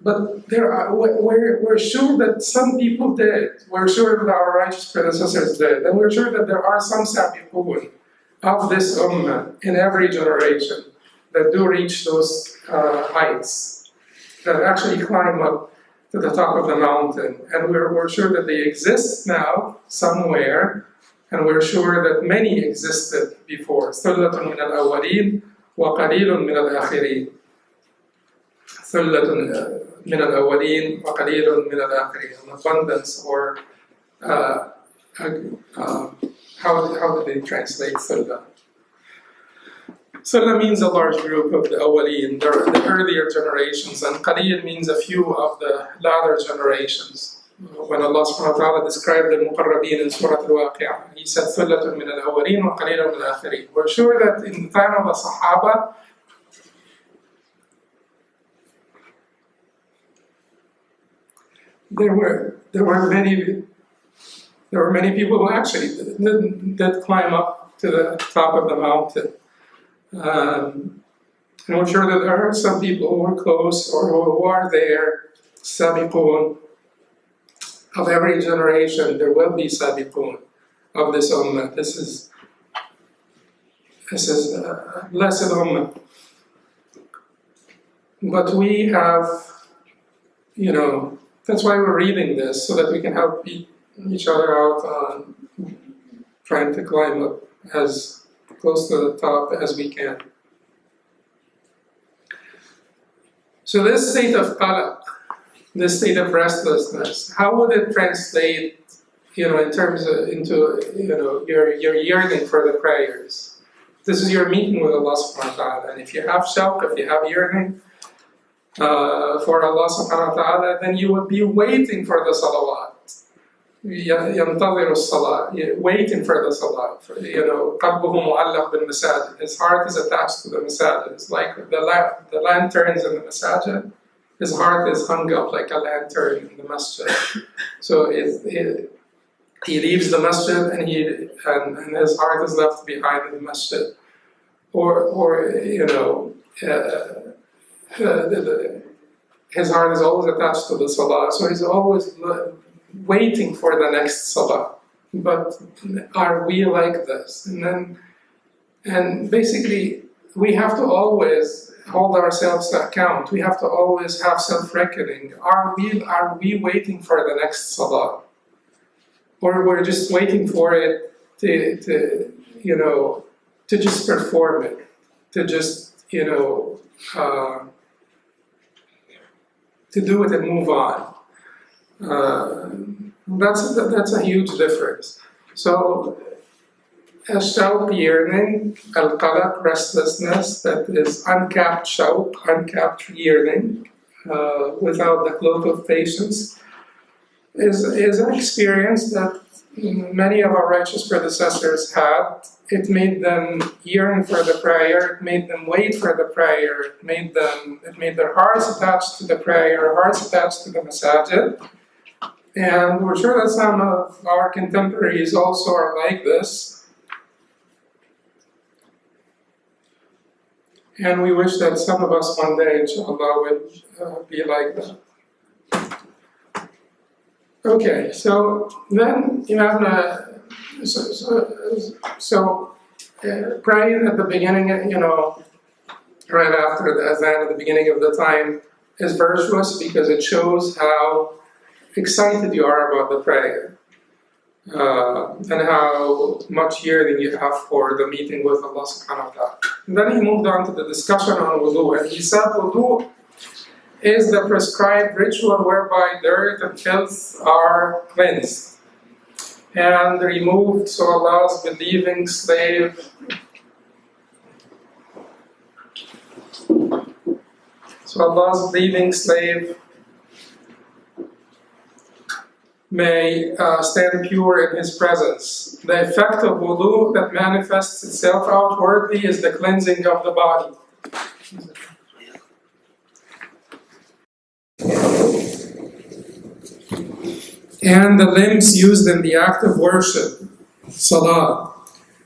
But we're sure that some people did. We're sure that our righteous predecessors did. And we're sure that there are some sabiqun of this ummah in every generation that do reach those heights, that actually climb up to the top of the mountain. And we're sure that they exist now somewhere, and we're sure that many existed before. ثُلَّةٌ مِّنَ الْأَوَّلِينَ وَقَلِيلٌ مِّنَ الْآخِرِينَ. ثُلَّةٌ مِّنَ الْأَوَّلِينَ وَقَلِيلٌ مِّنَ الْآخِرِينَ. An abundance, or how do they translate thulla? Thulla means a large group of the awwaleen, the earlier generations, and qaleel means a few of the latter generations. When Allah Subhana wa ta'ala described the muqarrabeen in Surah Al-Waqi'ah, He said, ثُلَّةٌ مِّنَ الْأَوَّلِينَ وَقَلِيلٌ مِّنَ الْآخِرِينَ. We're sure that in the time of the Sahaba, there were many people who actually did climb up to the top of the mountain. And we're sure that there are some people who are close or who are there, sabiqun. Of every generation, there will be sabiqun of this ummah. This is a blessed ummah. But we have, that's why we're reading this, so that we can help each other out on trying to climb up as close to the top as we can. So this state of qalaq, this state of restlessness, how would it translate, in terms of into your yearning for the prayers? This is your meeting with Allah Subhana wa ta'ala, and if you have shawq, if you have yearning for Allah Subhana wa ta'ala, then you would be waiting for the salawat. ينتظر الصلاة, waiting for the salah. قلبه معلق بالمساجد. His heart is attached to the masajid. It's like the lanterns in the masajid. His heart is hung up like a lantern in the masjid. So he leaves the masjid and his heart is left behind in the masjid. His heart is always attached to the salah, so he's always waiting for the next salah. But are we like this? And then And basically, we have to always hold ourselves to account. We have to always have self-reckoning. Are we waiting for the next salah? Or we're just waiting for it to just perform it, to just, to do it and move on. That's a huge difference. So, shawq, yearning, al-qalaq, restlessness, that is uncapped shawq, uncapped yearning, without the cloak of patience, is an experience that many of our righteous predecessors had. It made them yearn for the prayer, it made them wait for the prayer, it made their hearts attached to the prayer, hearts attached to the masjid. And we're sure that some of our contemporaries also are like this. And we wish that some of us one day, inshallah, would be like that. Okay, so then praying at the beginning, right after the adhan at the beginning of the time is virtuous because it shows how excited you are about the prayer and how much yearning you have for the meeting with Allah Subhana wa ta'ala. And then he moved on to the discussion on wudu, and he said wudu is the prescribed ritual whereby dirt and filth are cleansed and removed, so Allah's believing slave may stand pure in His presence. The effect of wudu that manifests itself outwardly is the cleansing of the body. And the limbs used in the act of worship, salah.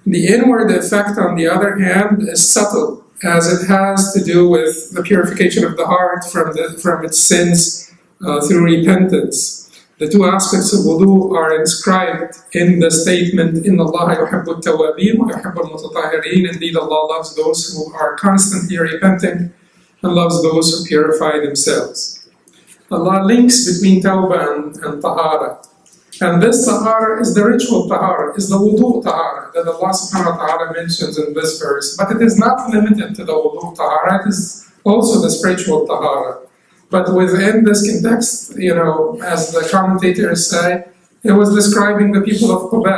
The inward effect, on the other hand, is subtle, as it has to do with the purification of the heart from its sins through repentance. The two aspects of wudu are inscribed in the statement, "Inna Allah yuhibbu at-tawwabin wa yuhibbu al-mutatahhirin." Indeed, Allah loves those who are constantly repenting and loves those who purify themselves. Allah links between tawbah and tahara. And this tahara is the ritual tahara, is the wudu tahara that Allah Subhana wa ta'ala mentions in this verse. But it is not limited to the wudu tahara, it is also the spiritual tahara. But within this context, as the commentators say, it was describing the people of Quba,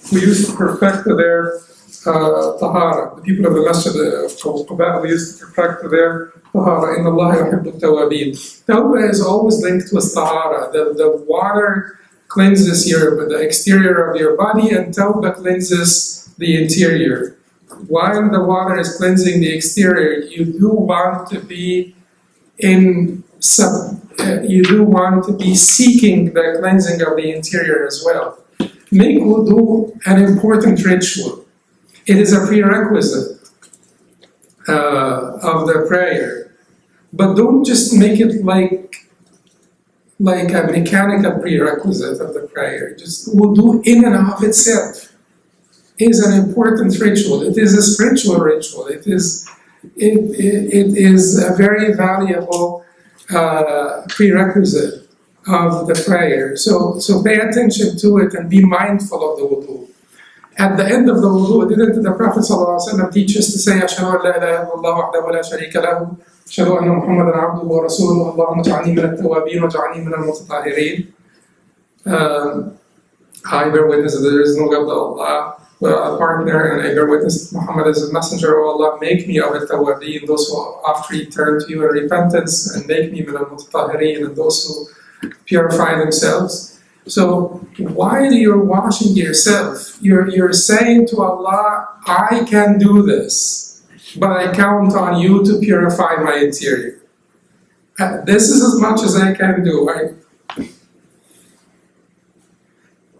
who used to perfect their tahara. The people of the masjid of Quba, who used to perfect their tahara. Inna Allah yuhibbu at-tawwabin. Tawbah is always linked with tahara. The water cleanses the exterior of your body, and tawbah cleanses the interior. While the water is cleansing the exterior, you do want to be seeking the cleansing of the interior as well. Make wudu an important ritual. It is a prerequisite of the prayer, but don't just make it like a mechanical prerequisite of the prayer. Just wudu in and of itself is an important ritual. It is a spiritual ritual. It is a very valuable prerequisite of the prayer. So pay attention to it and be mindful of the wudu. At the end of the wudu, didn't the Prophet ﷺ teach us to say, "Ashhadu an la ilaha illallah wahdahu la sharika lahu, ashhadu anna Muhammadan abduhu wa rasuluhu, Allahumma-infa'nī min at-tawwabin wa ij'alnī min al-mutatahhirin." I bear witness that there is no God but Allah, a partner, and I bear witness that Muhammad is a messenger of Allah. Make me of at-tawwabin, those who after turn to you in repentance, and make me min al-mutatahhirin, and those who purify themselves. So while you're washing yourself, you're saying to Allah, I can do this, but I count on you to purify my interior. This is as much as I can do.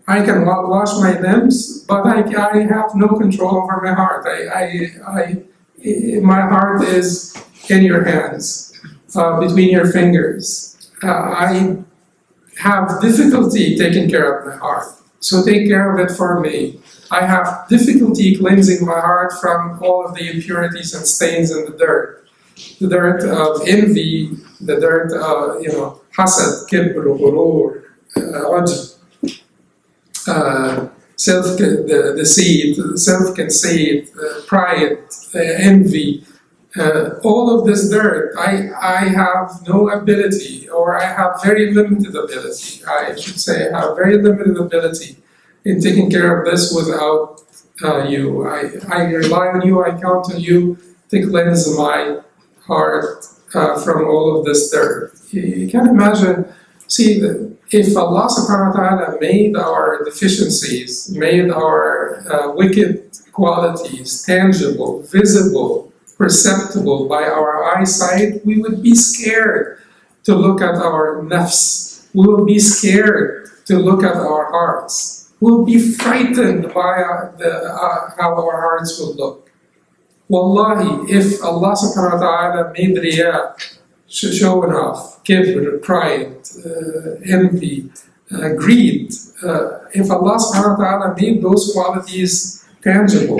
I can wash my limbs, but I have no control over my heart. My heart is in your hands, between your fingers. I have difficulty taking care of my heart, so take care of it for me. I have difficulty cleansing my heart from all of the impurities and stains and the dirt of envy, the dirt of, hasad, kibr, ghurur, ujb, self-deceit, self-conceit, pride, envy, all of this dirt, I have no ability, or I have very limited ability. I should say I have very limited ability in taking care of this without you. I rely on you, I count on you to cleanse my heart from all of this dirt. You can imagine, see, if Allah Subhana wa ta'ala made our deficiencies, made our wicked qualities tangible, visible, perceptible by our eyesight, we would be scared to look at our nafs. We will be scared to look at our hearts. We'll be frightened by how our hearts will look. Wallahi, if Allah Subhana wa ta'ala made riyā, showing off, kibr, pride, envy, greed, if Allah Subhana wa ta'ala made those qualities tangible,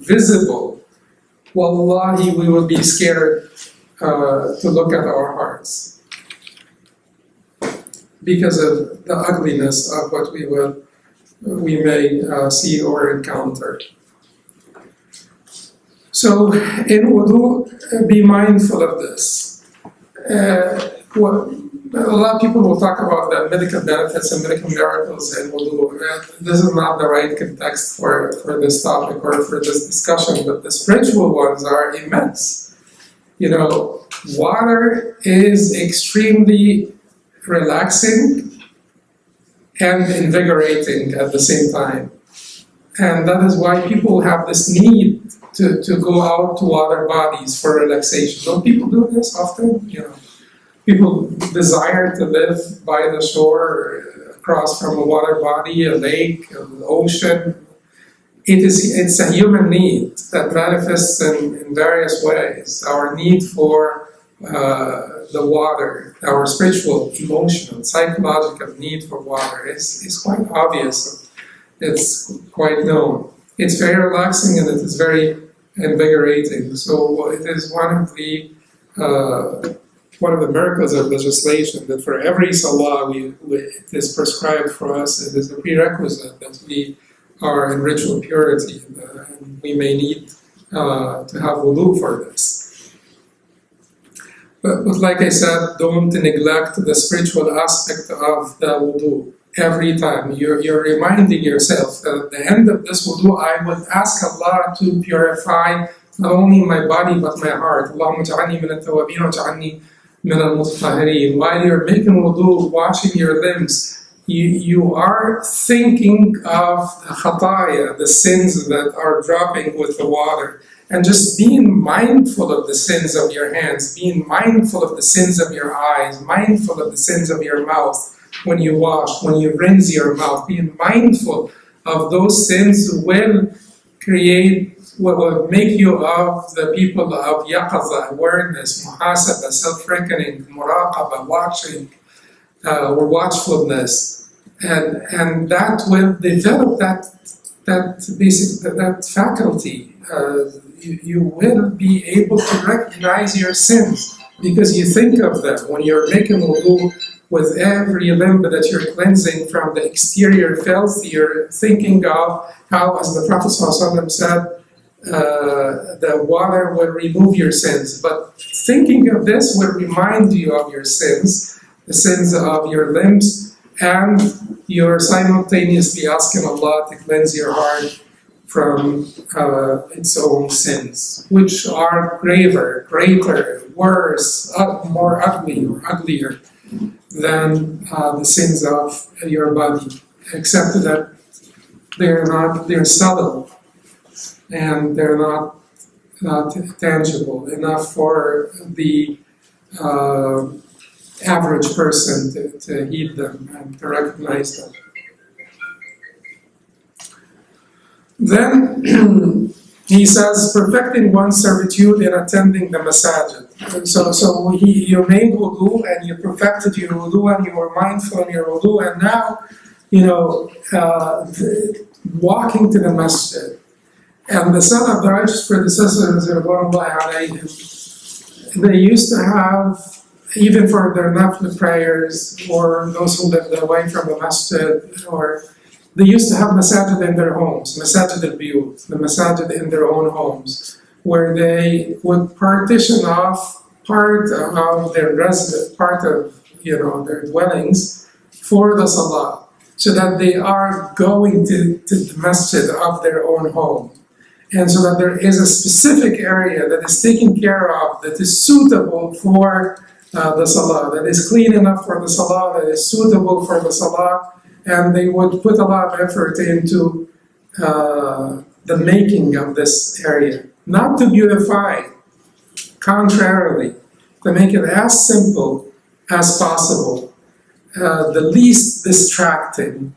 visible, wallahi, we will be scared to look at our hearts because of the ugliness of what we may see or encounter. So, in wudu, be mindful of this. A lot of people will talk about the medical benefits and medical miracles in wudu. This is not the right context for this topic or for this discussion, but the spiritual ones are immense. Water is extremely relaxing and invigorating at the same time. And that is why people have this need to go out to water bodies for relaxation. Don't people do this often? People desire to live by the shore, across from a water body, a lake, an ocean. It's a human need that manifests in various ways. Our need for the water, our spiritual, emotional, psychological need for water is quite obvious. It's quite known. It's very relaxing and it is very invigorating. So it is one of the miracles of legislation that for every salah it is prescribed for us. It is a prerequisite that we are in ritual purity, and we may need to have wudu for this. But like I said, don't neglect the spiritual aspect of the wudu. Every time you're reminding yourself that at the end of this wudu, I would ask Allah to purify not only my body but my heart. Allahumma-infa'nī min at-tawwābīn waj'alnī min al-mutatahhirīn. While you're making wudu, washing your limbs, you are thinking of the khataya, the sins that are dropping with the water, and just being mindful of the sins of your hands, being mindful of the sins of your eyes, mindful of the sins of your mouth. When you wash, when you rinse your mouth, being mindful of those sins will make you of the people of yaqaza, awareness, muhasaba, self-reckoning, muraqaba, watching, or watchfulness, and that will develop that faculty. You will be able to recognize your sins because you think of them when you're making wudu. With every limb that you're cleansing from the exterior filth, you're thinking of how, as the Prophet ﷺ said, the water will remove your sins. But thinking of this will remind you of your sins, the sins of your limbs, and you're simultaneously asking Allah to cleanse your heart from its own sins, which are greater, worse, more ugly or uglier than the sins of your body, except that they're subtle and they're not tangible enough for the average person to heed them and to recognize them. Then he says, perfecting one's servitude in attending the masjid. So you made wudu and you perfected your wudu and you were mindful in your wudu, and now, walking to the masjid. And the son of the righteous predecessors, they used to have, even for their nafil prayers, or those who lived away from the masjid, or they used to have masajid in their homes, masajid al-biyut, the masajid in their own homes, where they would partition off part of their residence, part of their dwellings for the salah, so that they are going to the masjid of their own home. And so that there is a specific area that is taken care of, that is suitable for the salah, that is clean enough for the salah, that is suitable for the salah, and they would put a lot of effort into the making of this area. Not to beautify, contrarily, to make it as simple as possible, the least distracting,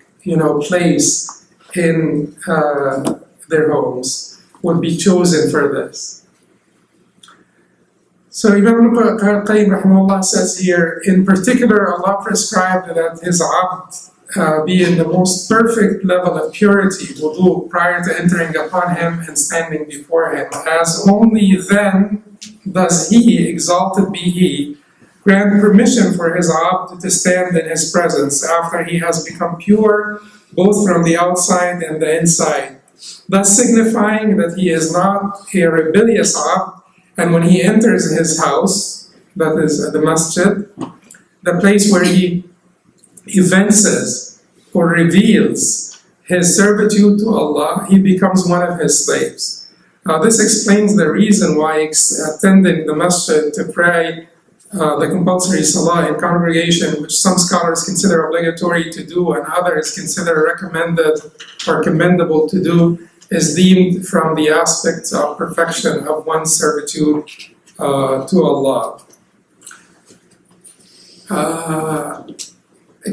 place in their homes would be chosen for this. So Imam Qayyim rahimahullah says here, in particular, Allah prescribed that his abd be in the most perfect level of purity, wudu, prior to entering upon him and standing before him, as only then does he, exalted be he, grant permission for his abd to stand in his presence after he has become pure, both from the outside and the inside, thus signifying that he is not a rebellious abd, and when he enters his house, that is the masjid, the place where he evinces or reveals his servitude to Allah, he becomes one of his slaves. This explains the reason why attending the masjid to pray the compulsory salah in congregation, which some scholars consider obligatory to do and others consider recommended or commendable to do, is deemed from the aspects of perfection of one's servitude to Allah.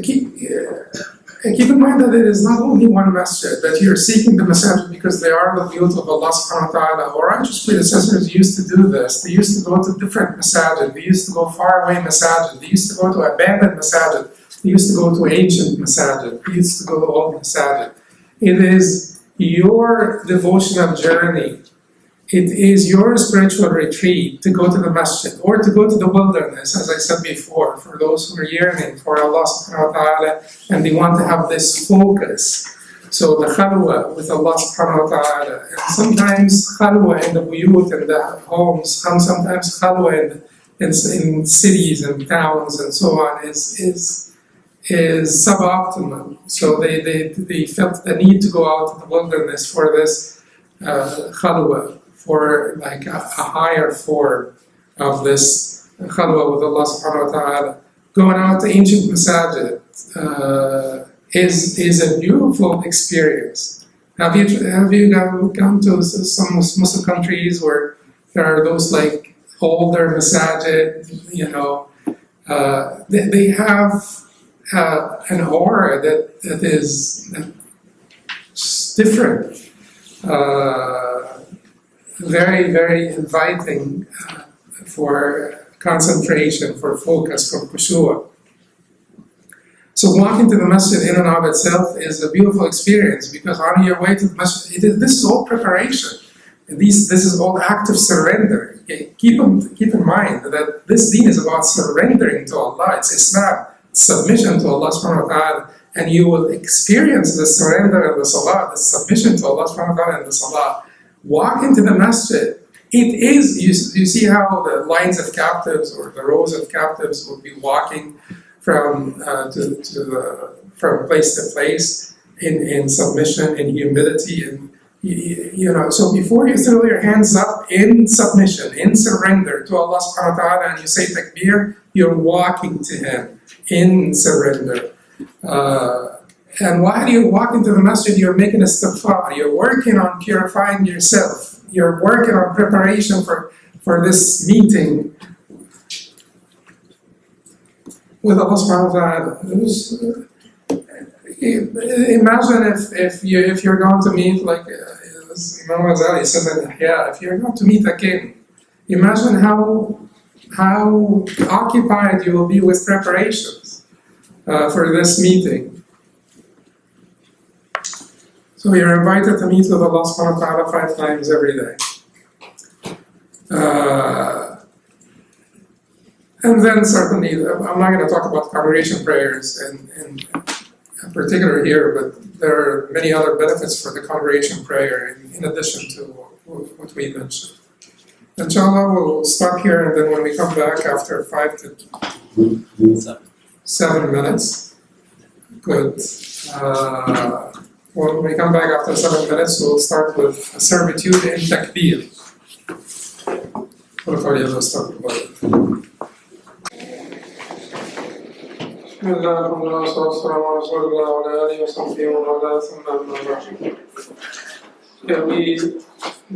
Keep in mind that it is not only one masjid, that you're seeking the masjid because they are the biyut of Allah Subhana wa ta'ala. Our righteous predecessors used to do this. They used to go to different masajid. They used to go far away masajid. They used to go to abandoned masajid. They used to go to ancient masajid. They used to go to old masajid. It is your devotional journey. It is your spiritual retreat to go to the masjid or to go to the wilderness, as I said before, for those who are yearning for Allah Subhana wa ta'ala and they want to have this focus. So the khalwa with Allah Subhana wa ta'ala, and sometimes khalwa in the buyut and the homes, sometimes khalwa in cities and towns and so on is suboptimal. So they felt the need to go out to the wilderness for this khalwa, for like a higher form of this khalwa with Allah Subhana wa ta'ala. Going out to ancient masajid is a beautiful experience. Have you gone to some Muslim countries where there are those like older masajid? They have an aura that is different. Very, very inviting for concentration, for focus, for khushu'. So walking to the masjid in and of itself is a beautiful experience, because on your way to the masjid, this is all preparation. This is all active surrender. Okay? Keep in mind that this deen is about surrendering to Allah. It's Islam, submission to Allah Subhana wa ta'ala, and you will experience the surrender and the salah, the submission to Allah Subhana wa ta'ala and the salah. Walk into the masjid. It is, you see how the lines of captives or the rows of captives will be walking from place to place in submission, in humility, and so before you throw your hands up in submission, in surrender to Allah Subhana wa ta'ala, and you say takbir, you're walking to Him in surrender. And while you're walking to the masjid, you're making istighfar, you're working on purifying yourself, you're working on preparation for this meeting with Allah Subhana wa ta'ala. Imagine if you're going to meet, like Imam Ghazali says in Ihya, if you're going to meet a king, imagine how occupied you will be with preparations for this meeting. So we are invited to meet with Allah Subhana 5 times every day. And then certainly, I'm not going to talk about congregation prayers in particular here, but there are many other benefits for the congregation prayer in addition to what we mentioned. Inshallah, we'll stop here, and then when we come back after 5 to 7 minutes, good. When we come back after 7 minutes, we'll start with servitude in takbir. بسم الله الرحمن الرحيم والسلام على رسول الله وعلى آله وصحبه ومن والاه ثم أما بعد. We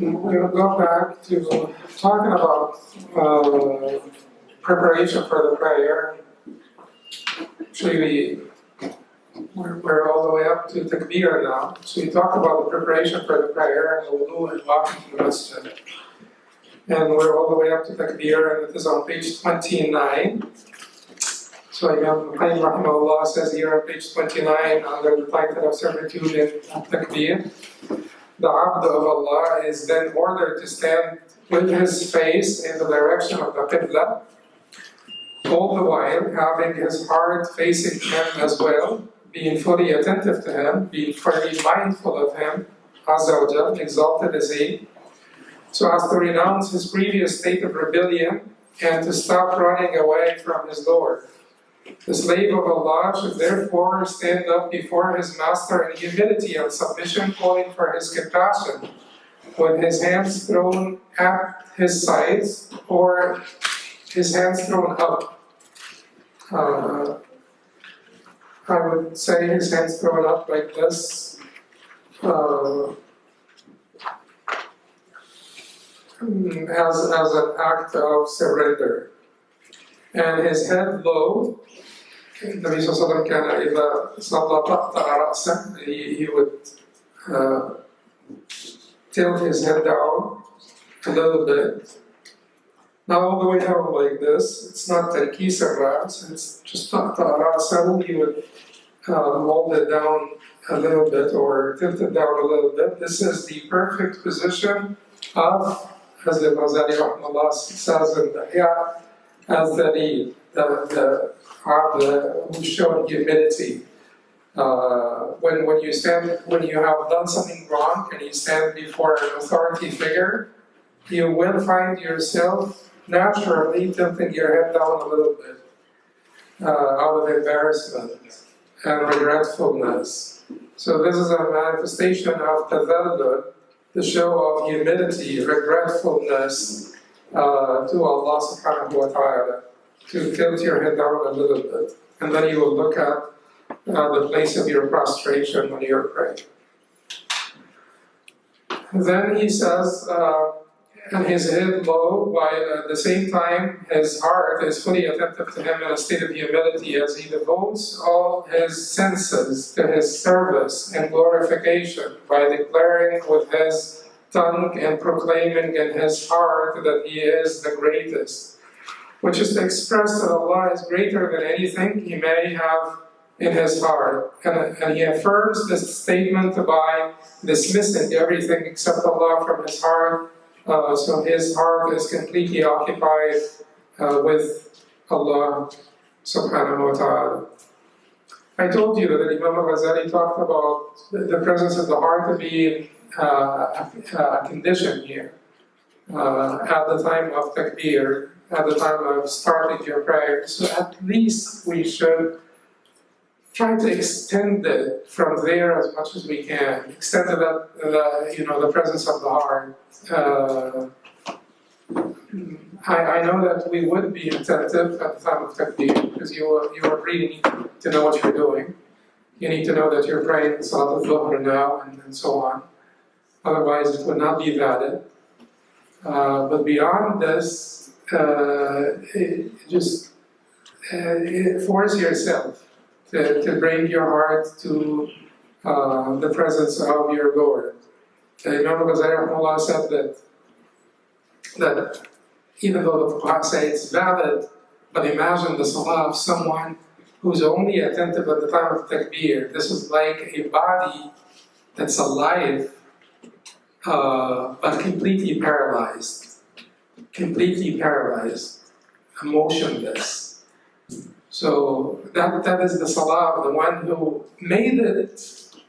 will go back to talking about preparation for the prayer. Actually, we're all the way up to takbir now. So we talked about the preparation for the prayer and the wudu and walking to the masjid. And we're all the way up to takbir, and it is on page 29. So Imam Qayyim says here on page 29 under the title of servitude and takbir, the abd of Allah is then ordered to stand with his face in the direction of the qibla, all the while having his heart facing him as well, being fully attentive to him, being fully mindful of him, Azza wa Jal, exalted is he, so as to renounce his previous state of rebellion and to stop running away from his Lord. The slave of Allah should therefore stand up before his master in humility and submission, calling for his compassion, with his hands thrown at his sides or his hands thrown up. I would say his hands thrown up like this. As an act of surrender. And his head low. النبي صلى الله عليه وسلم كان إذا صلى طأطأ رأسه, he would tilt his head down a little bit. Not all the way down like this. It's not تركيس الرأس, it's just طأطأ رأسه. He would hold it down a little bit or tilt it down a little bit. This is the perfect position of, as the Ghazali Rahmallah says in the Ihya, as the who showed humility. When you have done something wrong and you stand before an authority figure, you will find yourself naturally tilting your head down a little bit out of embarrassment and regretfulness. So this is a manifestation of tadallul, the show of humility, regretfulness to Allah Subhana wa ta'ala, to tilt your head down a little bit. And then you will look at the place of your prostration when you're praying. Then he says, and his head low, while at the same time his heart is fully attentive to him in a state of humility as he devotes all his senses to his service and glorification by declaring with his tongue and proclaiming in his heart that he is the greatest, which is to express that Allah is greater than anything he may have in his heart. And he affirms this statement by dismissing everything except Allah from his heart. So his heart is completely occupied with Allah Subhanahu wa ta'ala. I told you that Imam al-Ghazali talked about the presence of the heart being a condition here at the time of takbir, at the time of starting your prayer. So at least we should try to extend it from there as much as we can. Extend it the presence of the heart. I know that we would be attentive at the time of takbir because you really need to know what you're doing. You need to know that you're praying Salat al-Dhuhr now and so on. Otherwise it would not be valid. But beyond this, force yourself to bring your heart to the presence of your Lord. Imam al-Ghazali said that even though the Fuqaha say it's valid, but imagine the salah of someone who's only attentive at the time of takbir. This is like a body that's alive, but completely paralyzed, emotionless. So that is the salah of the one who made it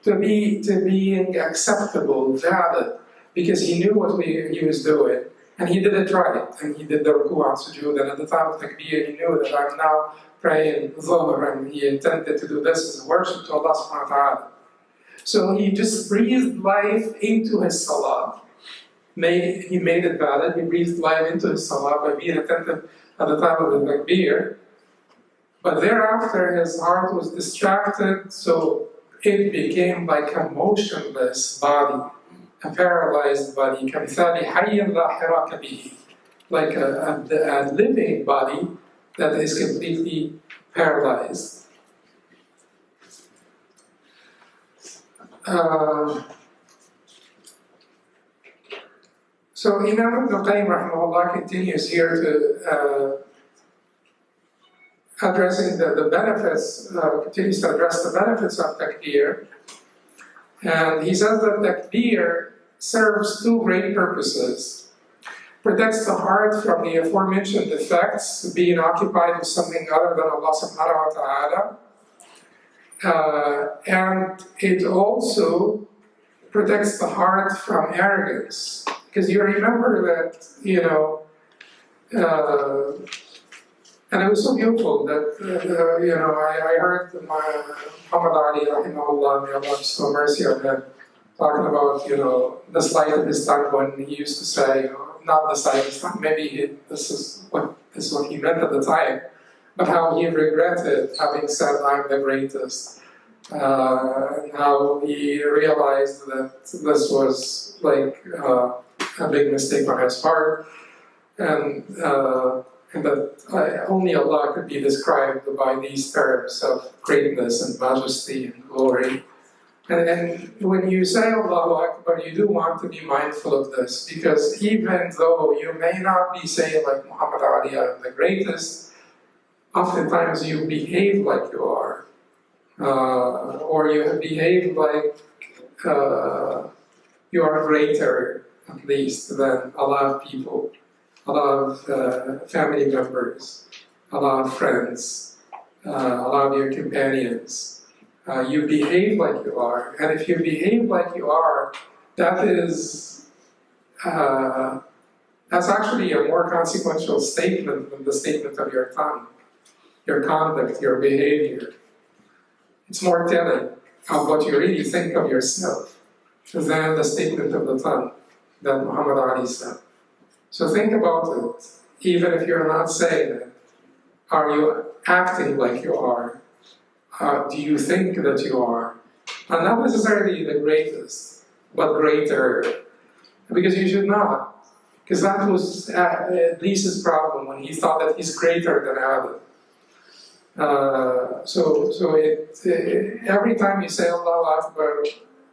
to being acceptable, valid, because he knew what he was doing, and he did it right, and he did the ruku' and sujood, and at the time of takbir, he knew that I'm now praying dhuhr, and he intended to do this as a worship to Allah Subhana wa ta'ala. So he just breathed life into his salah. He made it valid, he breathed life into his salah by being attentive at the time of the takbir. But thereafter his heart was distracted, so it became like a motionless body, a paralyzed body, كَمِثَالِ حَيٍّ لَا حِرَاكَ بِهِ, like a living body that is completely paralyzed. So Imam Ibn Qayyim rahimahullah continues here to addressing the benefits, continues to address the benefits of takbir. And he says that takbir serves two great purposes. Protects the heart from the aforementioned defects, being occupied with something other than Allah Subhana wa ta'ala. And it also protects the heart from arrogance. Because you remember that, and it was so beautiful that, I heard Muhammad Ali, rahimahullah, may Allah bestow mercy on him, talking about, the sleight of his tongue when he used to say, not the sleight of his tongue, maybe this is what he meant at the time, but how he regretted having said, I'm the greatest. And how he realized that this was like a big mistake on his part, and that only Allah could be described by these terms of greatness and majesty and glory. And when you say Allahu Akbar, you do want to be mindful of this, because even though you may not be saying like Muhammad Ali, I'm the greatest, oftentimes you behave like you are. Or you behave like you are greater, at least, than a lot of people, a lot of family members, a lot of friends, a lot of your companions. You behave like you are, and if you behave like you are, that's actually a more consequential statement than the statement of your tongue, your conduct, your behavior. It's more telling of what you really think of yourself than the statement of the tongue that Muhammad Ali said. So think about it. Even if you're not saying it, are you acting like you are? Do you think that you are? And not necessarily the greatest, but greater. Because you should not. Because that was Lisa's problem when he thought that he's greater than Adam. Every time you say Allahu Akbar,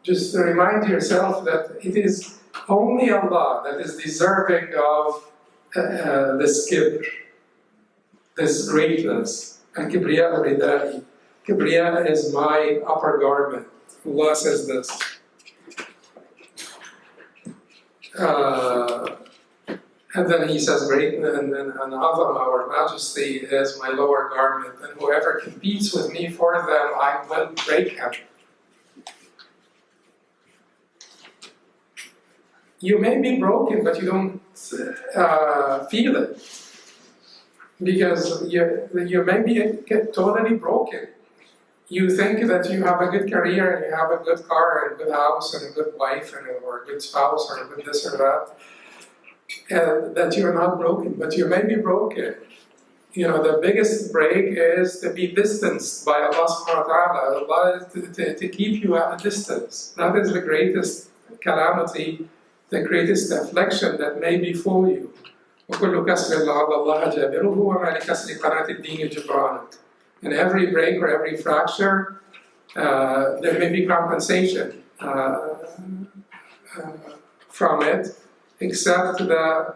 just remind yourself that it is only Allah that is deserving of this kibr, this greatness. And kibriya ridai. Kibriya is my upper garment. Allah says this. And then he says, great, and then Azam, our majesty, is my lower garment, and whoever competes with me for them, I will break him. You may be broken, but you don't feel it. Because you may be totally broken. You think that you have a good career, and you have a good car, and a good house, and a good wife, or a good spouse, or a good this or that. And that you're not broken, but you may be broken. The biggest break is to be distanced by Allah Subhana wa ta'ala. Allah to keep you at a distance. That is the greatest calamity, the greatest affliction that may befall you. وَكُلُّ كَسْرٍ لَعَلَّ اللَّهَ جَابِرُهُ وَمَا لِكَسْرِ قَنَاةِ الدِّينِ جِبْرَانٌ. In every break or every fracture, there may be compensation from it, except the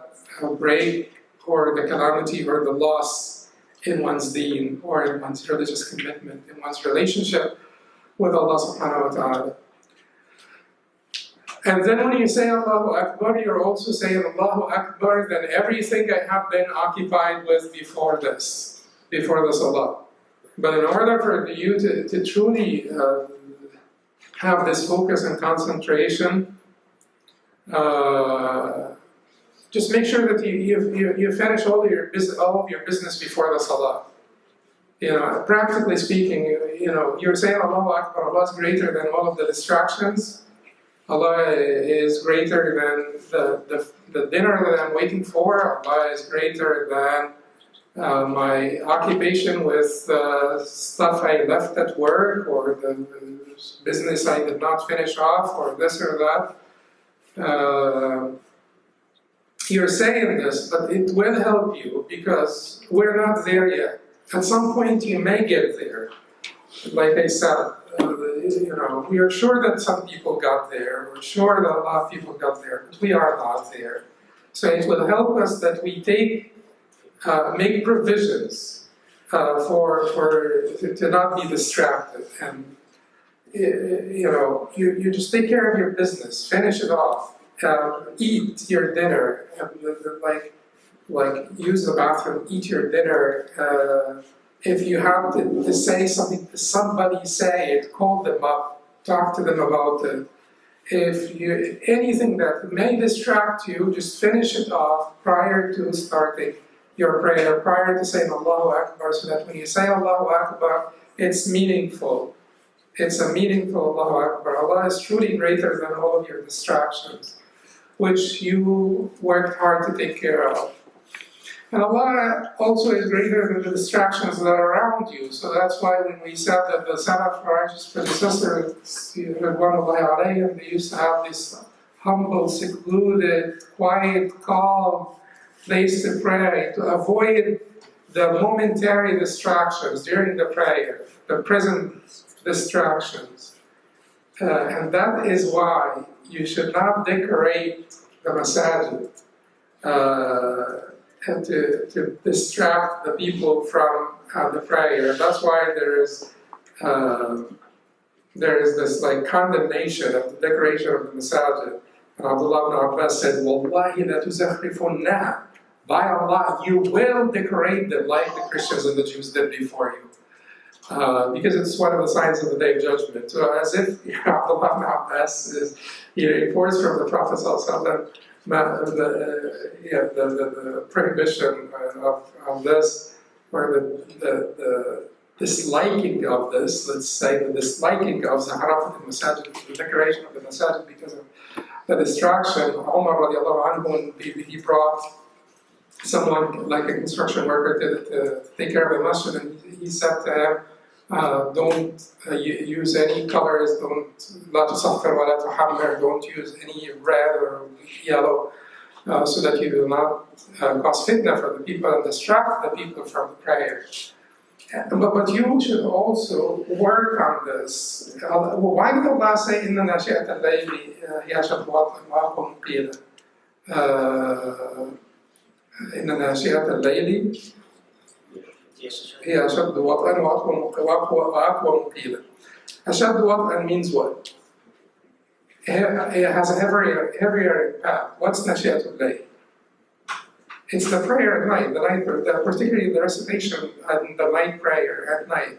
break or the calamity or the loss in one's deen or in one's religious commitment, in one's relationship with Allah Subhana wa ta'ala. And then when you say Allahu Akbar, you're also saying Allahu Akbar than everything I have been occupied with before the Salah. But in order for you to truly have this focus and concentration, just make sure that you finish all of your business before the Salah. Practically speaking, you're saying Allahu Akbar, Allah is greater than all of the distractions. Allah is greater than the dinner that I'm waiting for. Allah is greater than my occupation with stuff I left at work, or the business I did not finish off, or this or that. You're saying this, but it will help you because we're not there yet. At some point you may get there. Like I said, we are sure that some people got there. We're sure that a lot of people got there, but we are not there. So it will help us that we make provisions to not be distracted, and you just take care of your business, finish it off, eat your dinner, like use the bathroom, eat your dinner. If you have to say something to somebody, say it, call them up, talk to them about it. If anything that may distract you, just finish it off prior to starting your prayer, prior to saying Allahu Akbar, so that when you say Allahu Akbar, it's meaningful. It's a meaningful Allahu Akbar. Allah is truly greater than all of your distractions, which you worked hard to take care of. And Allah also is greater than the distractions that are around you. So that's why when we said that the Salaf righteous predecessors, they used to have this humble, secluded, quiet, calm place to pray, to avoid the momentary distractions during the prayer, the present distractions. And that is why you should not decorate the masjid and to distract the people from the prayer. That's why there is this condemnation of the decoration of the masjid. And Abdullah ibn Abbas said, "Wallahi la tuzakhrifuna." By Allah, you will decorate them like the Christians and the Jews did before you. Because it's one of the signs of the Day of Judgment. So as if Abdullah ibn Abbas he reports from the Prophet ﷺ the prohibition of this, or the disliking of this, let's say the disliking of Zahrafat al-Masajid, the decoration of the Masajid, because of the distraction. Umar radiallahu anhu, he brought someone like a construction worker to take care of the masjid, and he said to him, don't use any colors, don't use any red or yellow, so that you do not cause fitna for the people and distract the people from the prayer. But you should also work on this. Why did Allah say, إِنَّ نَاشِئَةَ اللَّيْلِ هِيَ أَشَدُّ وَطْئًا قِيلًا? إِنَّ نَاشِئَةَ اللَّيْلِ هي أشد وطئا وأقوى مقيلا. أشد وطئا means what? It has a heavier impact. What's نشأة الليل? It's the prayer at night, particularly the recitation and the night prayer at night.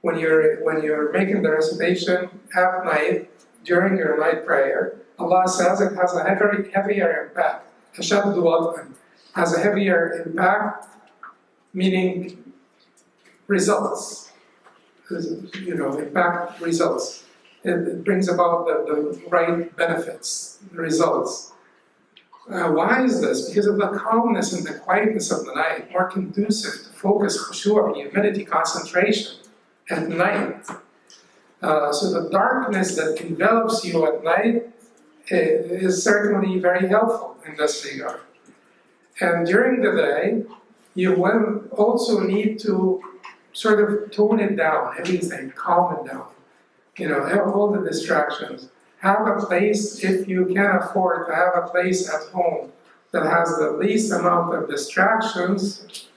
When you're making the recitation at night during your night prayer, Allah says it has a heavier impact. أشد وطئا has a heavier impact, meaning results, impact results. It brings about the right benefits, results. Why is this? Because of the calmness and the quietness of the night, more conducive to focus, khushu', humility, concentration at night. So the darkness that envelops you at night is certainly very helpful in this regard. And during the day, you will also need to sort of tone it down, everything, calm it down. All the distractions. Have a place, if you can afford to have a place at home that has the least amount of distractions,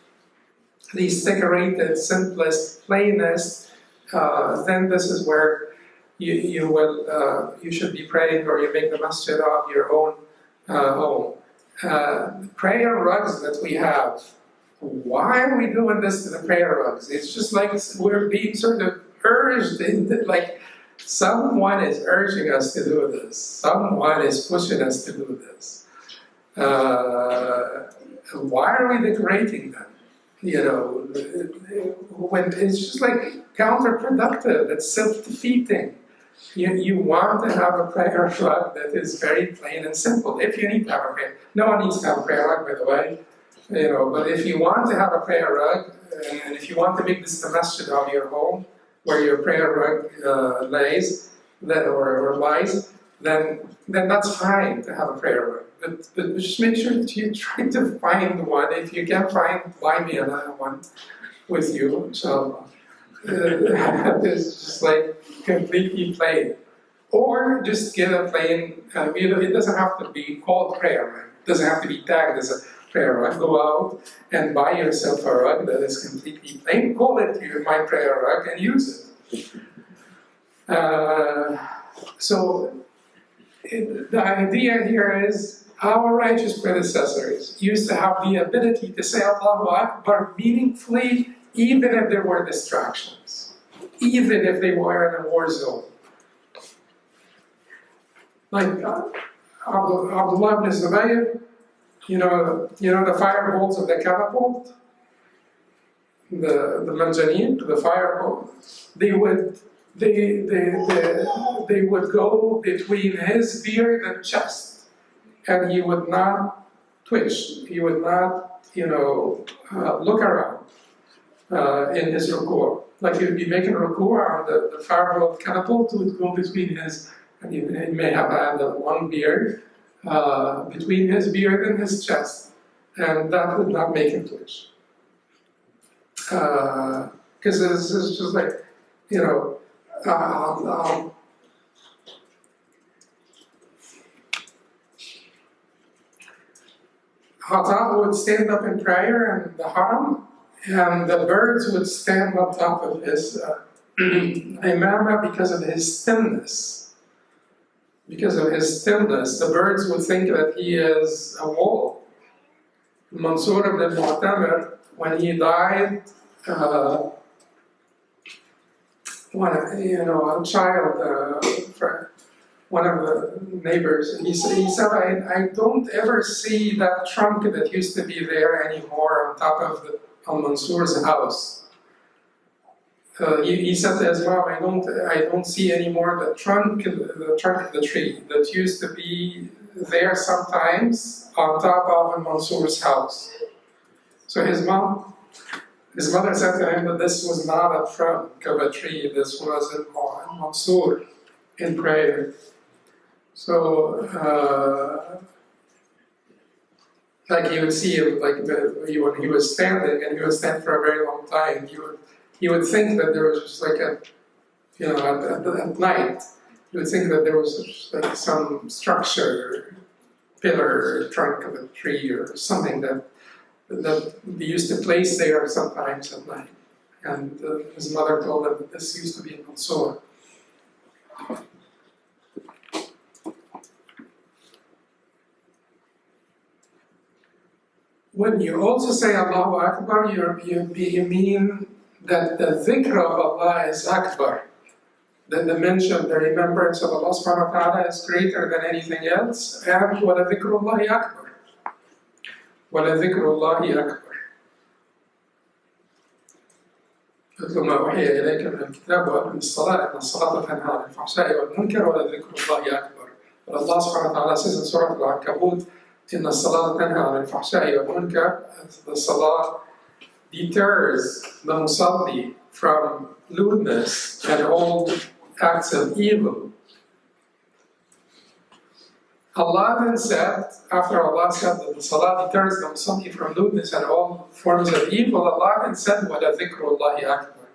least decorated, simplest, plainest, then this is where you should be praying, or you make the masjid of your own home. Prayer rugs that we have, why are we doing this to the prayer rugs? It's just like we're being sort of urged, like someone is urging us to do this. Someone is pushing us to do this. Why are we decorating them? You know, when it's just like counterproductive, it's self-defeating. You want to have a prayer rug that is very plain and simple. If you need to have a prayer, no one needs to have a prayer rug, by the way. You know, but if you want to have a prayer rug, and if you want to make this the masjid of your home, where your prayer rug lays, or lies, then that's fine to have a prayer rug. But just make sure that you try to find one. If you can't find, buy me another one with you. So it's just like completely plain. Or just get a plain, it doesn't have to be called prayer rug. It doesn't have to be tagged as a prayer rug. Go out and buy yourself a rug that is completely plain. Call it my prayer rug and use it. So the idea here is our righteous predecessors used to have the ability to say Allahu Akbar meaningfully, even if there were distractions, even if they were in a war zone. Like Abdullah ibn Zubayr, you know the firebolt of the catapult, the manjaneen, the firebolt. They would go between his beard and chest, and he would not twitch. He would not, look around in his ruku'. Like he would be making ruku' on the firebolt catapult, would go between his, and he may have had one beard between his beard and his chest, and that would not make him twitch. Because it's just like, Hatem would stand up in prayer in the haram, and the birds would stand on top of his imamah because of his stillness. Because of his stillness, the birds would think that he is a wall. Mansur ibn Mu'tamir, when he died, a child, one of the neighbors, he said, I don't ever see that trunk that used to be there anymore on top of Al-Mansur's house. He said to his mom, I don't see anymore the trunk of the tree that used to be there sometimes on top of Al-Mansur's house. So his mother said to him that this was not a trunk of a tree, this was Al-Mansur in prayer. So, like you would see him, like when he was standing, and he would stand for a very long time, you would think that there was just like at night, you would think that there was just like some structure, pillar, trunk of a tree or something that they used to place there sometimes at night. And his mother told him that this used to be in Mansur. When you also say Allahu Akbar, you mean that the dhikr of Allah is Akbar. That the mention, the remembrance of Allah Subhana wa ta'ala is greater than anything else. And وَلَذِكْرُ اللَّهِ أَكْبَرُ. وَلَذِكْرُ اللَّهِ أَكْبَرُ. اتل ما أوحي إليك من الكتاب وأقم الصلاة إن الصلاة تنهى عن الفحشاء والمنكر ولذكر الله أكبر. But Allah Subhana wa ta'ala says in Surah Al-Ankabut, إن الصلاة تنهى عن الفحشاء والمنكر. The salah deters the musalli from lewdness and all acts of evil. Allah then said, after Allah said that the salah deters the musalli from lewdness and all forms of evil, Allah then said, وَلَذِكْرُ اللَّهِ أَكْبَرُ.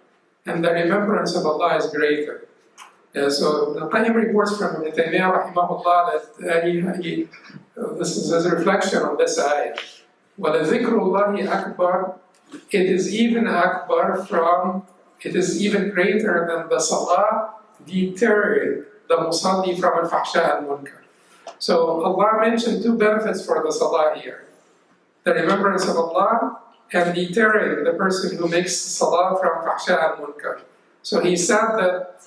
And the remembrance of Allah is greater. So the Qayyim reports from Ibn Taymiyyah rahimahullah that this is his reflection on this ayah. وَلَذِكْرُ اللَّهِ أَكْبَرُ. It is even greater than the salah deterring the musalli from al-fahsha al-munkar. So Allah mentioned two benefits for the salah here. The remembrance of Allah and deterring the person who makes salah from fahsha al-munkar. So he said that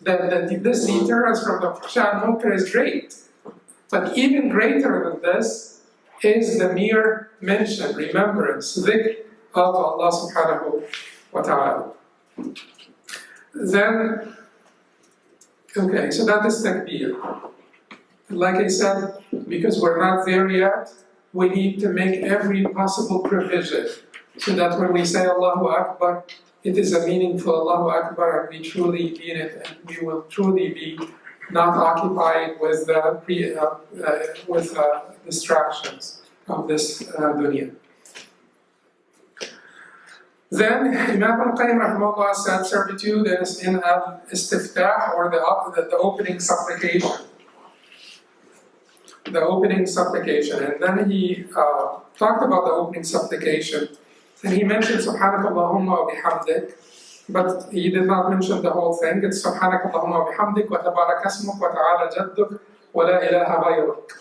this deterrence from the fahsha al-munkar is great. But even greater than this is the mere mention, remembrance, dhikr of Allah Subhanahu wa ta'ala. Then, okay, so that is takbir. Like I said, because we're not there yet, we need to make every possible provision so that when we say Allahu Akbar, it is a meaningful Allahu Akbar and we truly mean it, and we will truly be not occupied with distractions of this dunya. Then Imam al-Qayyim rahimahullah said servitude is in al-istiftah, or the opening supplication. The opening supplication. And then he talked about the opening supplication. And he mentioned Subhanaka Allahumma wa bihamdik, but he did not mention the whole thing. It's Subhanaka Allahumma wa bihamdik wa tabarak asmuk wa ta'ala jadduk wa la ilaha ghayruk.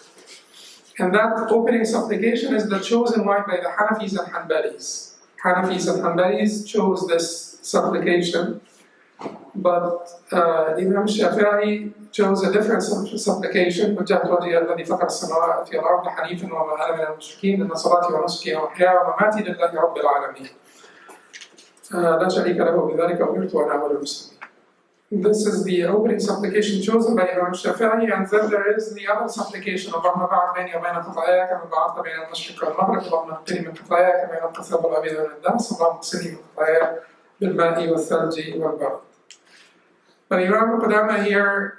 And that opening supplication is the chosen one by the Hanafis and Hanbalis. Hanafis and Hanbalis chose this supplication, but Imam Shafi'i chose a different supplication. وَجَهْتُ وَجْهِيَ الَّذِي فَطَرَ السَّمَاوَاتِ وَالْأَرْضَ حَنِيفًا وَمَا أَنَا مِنَ الْمُشْرِكِينَ إِنَّ صَلَاتِي وَنُسُكِي وَمَحْيَايَ وَمَمَاتِي لِلَّهِ رَبِّ الْعَالَمِينَ لَا شَرِيكَ لَهُ بِذَلِكَ أُمِرْتُ وَأَنَا أَوَّلُ الْمُسْلِمِينَ. This is the opening supplication chosen by Imam Shafi'i, and then there is the other supplication, اللهم باعد بيني وبين خطاياي كما بعدت بين المشرق والمغرب اللهم اغفر من خطاياي كما ينقى الثوب الأبيض من الدنس اللهم اغسلني من خطاياي بالماء والثلج والبرد. But Imam Qudama here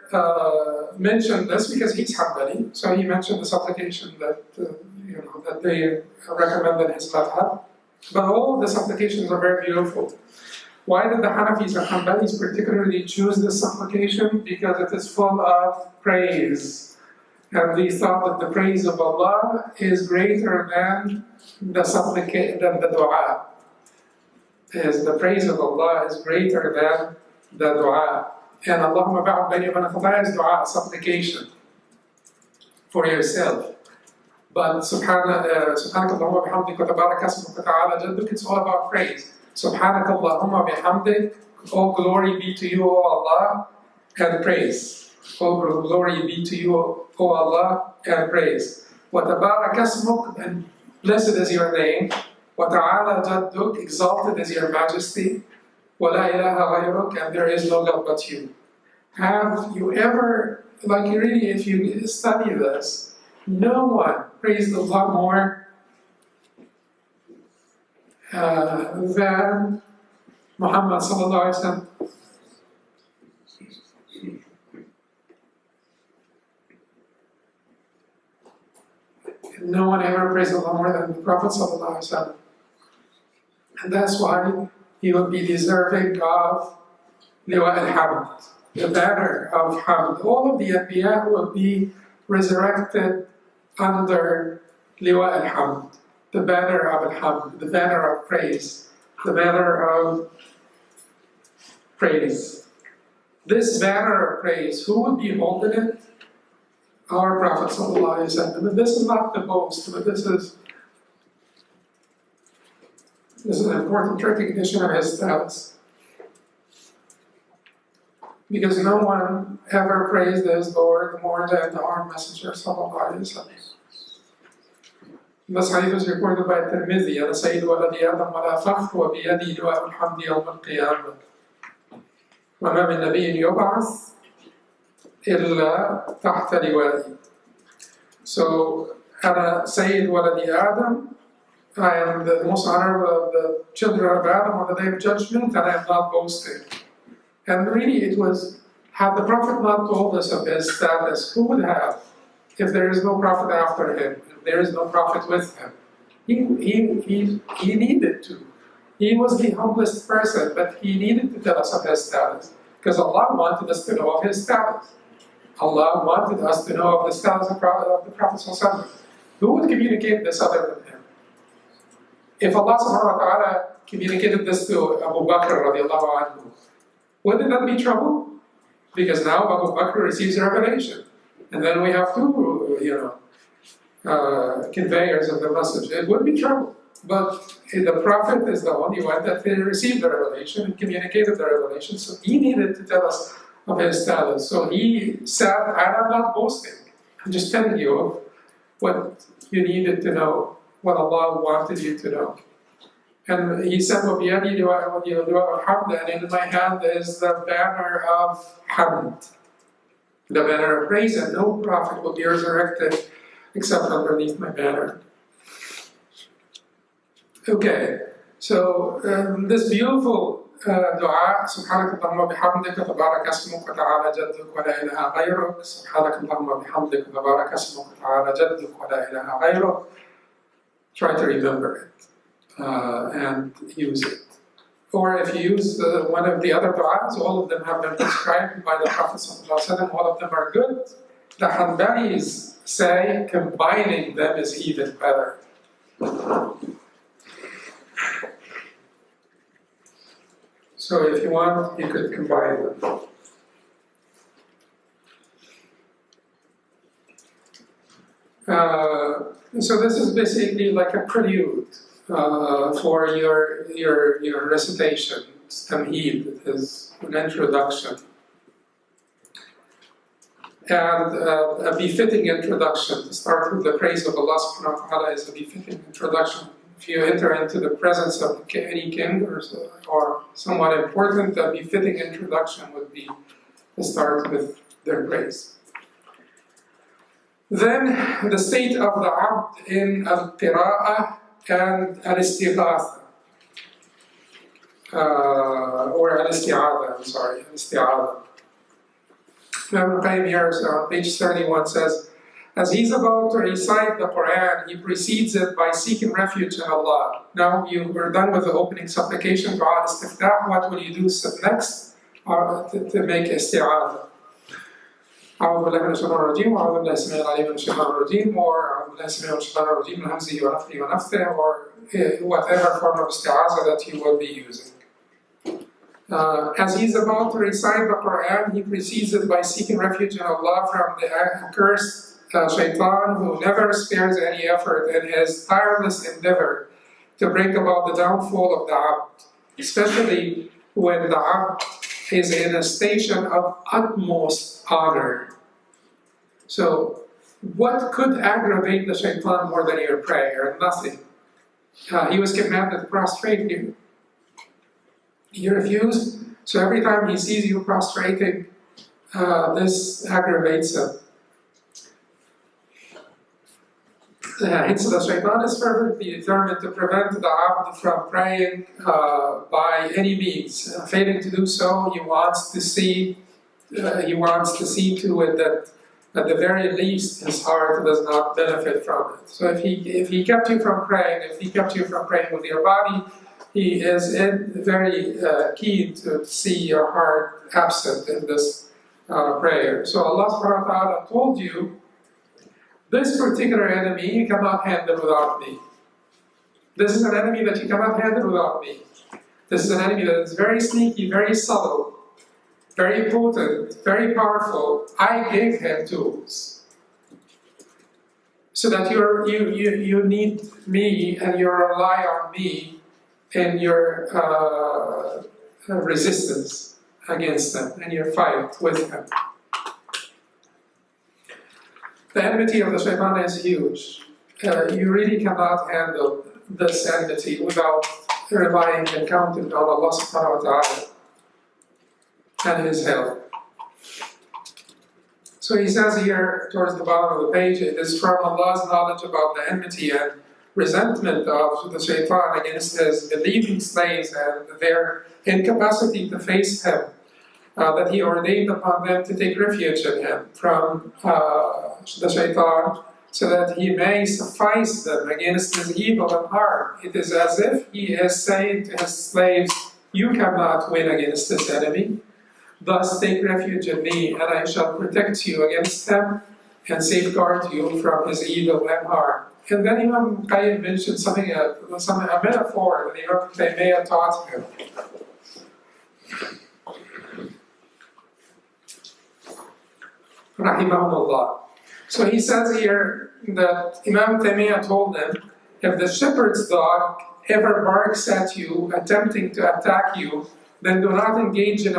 mentioned this because he's Hanbali, so he mentioned the supplication that that they recommend in his madhab. But all of the supplications are very beautiful. Why did the Hanafis and Hanbalis particularly choose this supplication? Because it is full of praise. And they thought that the praise of Allah is greater than the dua. The praise of Allah is greater than the dua. And Allahumma ba'ad bayni wa bayna khataaya is dua, supplication for yourself. But Subhanaka Allahumma bihamdik wa tabarak asmuk wa ta'ala jadduk, it's all about praise. Subhanaka Allahumma bihamdik, all glory be to you, O Allah, and praise. All glory be to you, O Allah, and praise. Wa tabarak asmuk, and blessed is your name. Wa ta'ala jadduk, exalted is your majesty. Wa la ilaha ghayruk, and there is no God but you. Have you ever, like really, if you study this, no one praised Allah more than Muhammad sallallahu alaihi wasallam. No one ever praised Allah more than the Prophet sallallahu alaihi wasallam. And that's why he will be deserving of liwa al-hamd, the banner of hamd. All of the anbiya will be resurrected under liwa al-hamd, the banner of al-hamd, the banner of praise, the banner of praise. This banner of praise, who will be holding it? Our Prophet sallallahu alaihi wasallam. But this is not the boast, but this is an important recognition of his status. Because no one ever praised his Lord more than our Messenger sallallahu alaihi wasallam. This hadith is reported by Tirmidhi, أنا سيد ولد آدم ولا فخر وبيدي لواء الحمد يوم القيامة وما من نبي يبعث إلا تحت لوائي. So, أنا سيد ولد آدم, I am the most honorable of the children of Adam on the day of judgment, and I am not boasting. And really it was, had the Prophet not told us of his status, who would have? If there is no Prophet after him, if there is no Prophet with him. He needed to. He was the humblest person, but he needed to tell us of his status. Because Allah wanted us to know of his status. Allah wanted us to know of the status of the Prophet ﷺ. Who would communicate this other than him? If Allah Subhana wa ta'ala communicated this to Abu Bakr radiallahu anhu, Wouldn't that be trouble? Because now Abu Bakr receives revelation. And then we have two, conveyors of the message. It would be trouble. But the Prophet is the only one that received the revelation and communicated the revelation. So he needed to tell us of his status. So he said, I'm not boasting. I'm just telling you what you needed to know, what Allah wanted you to know. And he said, وَبِيَدِي لِوَاءُ الْحَمْدِ, and in my hand is the banner of Hamd, the banner of praise, and no prophet will be resurrected except underneath my banner. Okay, so this beautiful dua, سبحانك اللهم بحمدك تبارك اسمك وتعالى جدك ولا إله غيرك, سبحانك اللهم بحمدك تبارك اسمك وتعالى جدك ولا إله غيرك. Try to remember it and use it. Or if you use one of the other du'as, all of them have been prescribed by the Prophet ﷺ, all of them are good. The Hanbalis say combining them is even better. So if you want, you could combine them. So this is basically like a prelude for your recitation. Tamheed is an introduction. And a befitting introduction. To start with the praise of Allah Subhana wa ta'ala is a befitting introduction. If you enter into the presence of any king or someone important, a befitting introduction would be to start with their praise. Then the state of the abd in al-qira'ah and al-istighatha, or al-isti'adha, al-isti'adha. Ibn Qayyim here on page 31 says, as he's about to recite the Quran, he precedes it by seeking refuge in Allah. Now you were done with the opening supplication, dua al-istiftah. What will you do next to make isti'adha? أعوذ بالله من الشيطان الرجيم وأعوذ بالله السميع العليم من الشيطان الرجيم or أعوذ بالله السميع من الشيطان الرجيم من همزه ونفخه ونفثه or whatever form of isti'aza that you will be using. As he's about to recite the Quran, he precedes it by seeking refuge in Allah from the accursed shaitan who never spares any effort in his tireless endeavor to bring about the downfall of the abd, especially when the abd is in a station of utmost honor. So, what could aggravate the shaitan more than your prayer? Nothing. He was commanded to prostrate you. You refused, so every time he sees you prostrating, this aggravates him. Hence, the shaitan is fervently determined to prevent the abd from praying by any means. Failing to do so, he wants to see to it that at the very least his heart does not benefit from it. So if he kept you from praying, if he kept you from praying with your body, he is very keen to see your heart absent in this prayer. So Allah Subhana wa ta'ala told you, this particular enemy you cannot handle without me. This is an enemy that you cannot handle without me. This is an enemy that is very sneaky, very subtle, very potent, very powerful. I gave him tools. So that you need me and you rely on me in your resistance against him and your fight with him. The enmity of the shaitan is huge. You really cannot handle this enmity without relying and counting on Allah Subhana wa ta'ala and His help. So he says here towards the bottom of the page, it is from Allah's knowledge about the enmity and resentment of the shaitan against his believing slaves and their incapacity to face him, that he ordained upon them to take refuge in him from the shaitan, so that he may suffice them against his evil and harm. It is as if he is saying to his slaves, you cannot win against this enemy, thus take refuge in me, and I shall protect you against him and safeguard you from his evil and harm. And then Imam Qayyim mentioned a metaphor that Imam Taymiyyah taught him. rahimahumullah. So he says here that Imam Taymiyyah told them, if the shepherd's dog ever barks at you, attempting to attack you, then do not engage it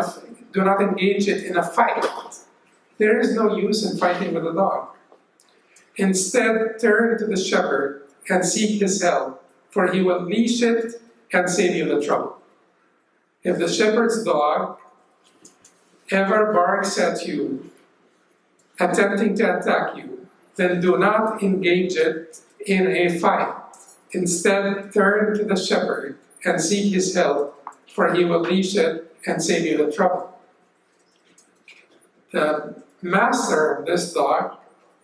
in a fight. There is no use in fighting with a dog. Instead, turn to the shepherd and seek his help, for he will leash it and save you the trouble. If the shepherd's dog ever barks at you, attempting to attack you, then do not engage it in a fight. Instead, turn to the shepherd and seek his help, for he will leash it and save you the trouble. The master of this dog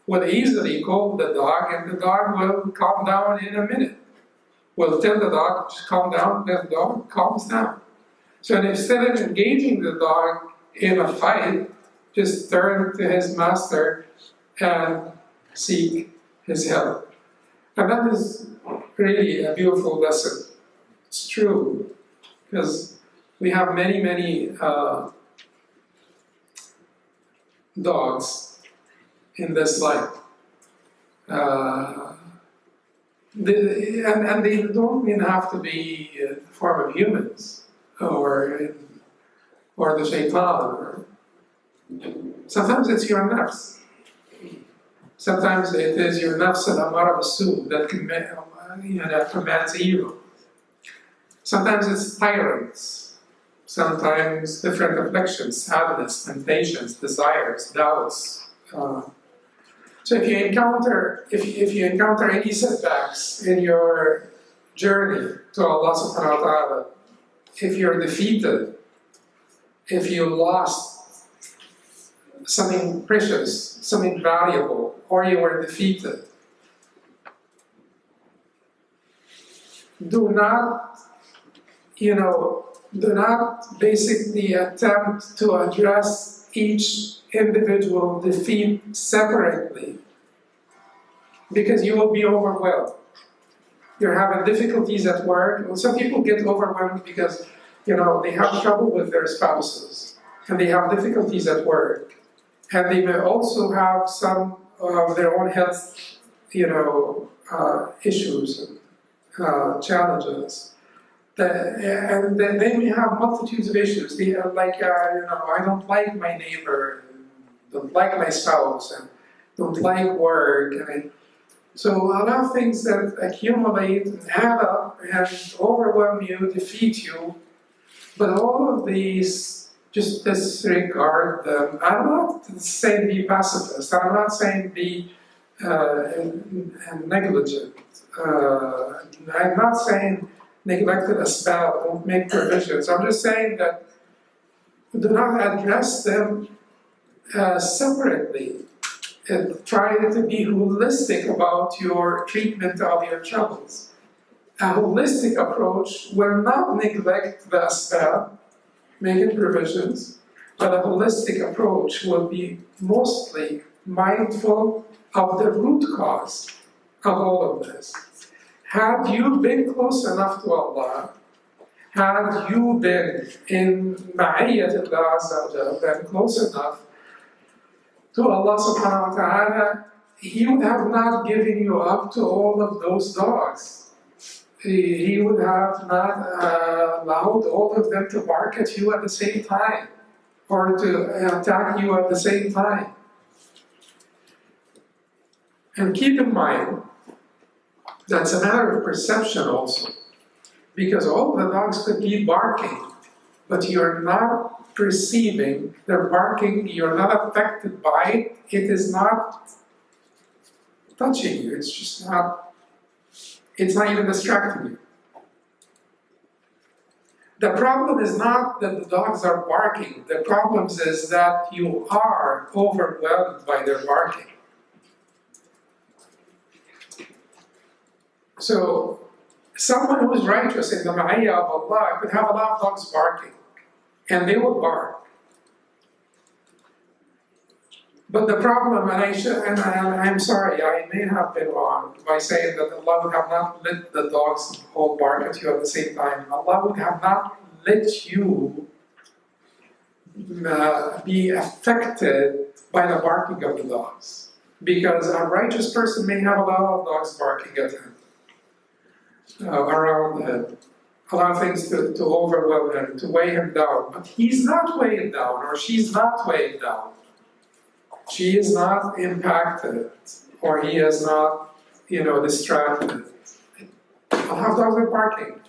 will easily call the dog, and the dog will calm down in a minute. Will tell the dog, just calm down, the dog calms down. So instead of engaging the dog in a fight, just turn to his master and seek his help. And that is really a beautiful lesson. It's true, because we have many dogs in this life. And they don't even have to be in the form of humans or the shaitan. Sometimes it's your nafs. Sometimes it is your nafs al-amara bis-su that commands evil. Sometimes it's tyrants. Sometimes different afflictions, sadness, temptations, desires, doubts. So if you encounter any setbacks in your journey to Allah Subhana wa Ta'ala, if you're defeated, if you lost something precious, something valuable, or you were defeated, do not basically attempt to address each individual defeat separately, because you will be overwhelmed. You're having difficulties at work. Well, some people get overwhelmed because they have trouble with their spouses, and they have difficulties at work, and they may also have some of their own health, issues and challenges. And they may have multitudes of issues. They are like, I don't like my neighbor, don't like my spouse, and don't like work. So a lot of things that accumulate and add up and overwhelm you, defeat you. But all of these, just disregard them. I'm not saying be pacifist. I'm not saying be negligent. I'm not saying neglected asbab, don't make provisions. I'm just saying that do not address them separately. And try to be holistic about your treatment of your troubles. A holistic approach will not neglect the asbab, making provisions, but a holistic approach will be mostly mindful of the root cause of all of this. Had you been close enough to Allah, had you been in ma'iyyat Allah Azza wa Jalla, been close enough to Allah Subhana wa Ta'ala, He would have not given you up to all of those dogs. He would have not allowed all of them to bark at you at the same time, or to attack you at the same time. And keep in mind, that's a matter of perception also, because all the dogs could be barking, but you're not perceiving their barking, you're not affected by it, it is not touching you, it's not even distracting you. The problem is not that the dogs are barking, the problem is that you are overwhelmed by their barking. So, someone who is righteous in the ma'iyyah of Allah could have a lot of dogs barking, and they will bark. But the problem, I'm sorry, I may have been wrong by saying that Allah would have not let the dogs all bark at you at the same time. Allah would have not let you be affected by the barking of the dogs. Because a righteous person may have a lot of dogs barking at him, around him, a lot of things to overwhelm him, to weigh him down. But he's not weighed down, or she's not weighed down. She is not impacted, or he is not, distracted. I'll have dogs that are barking.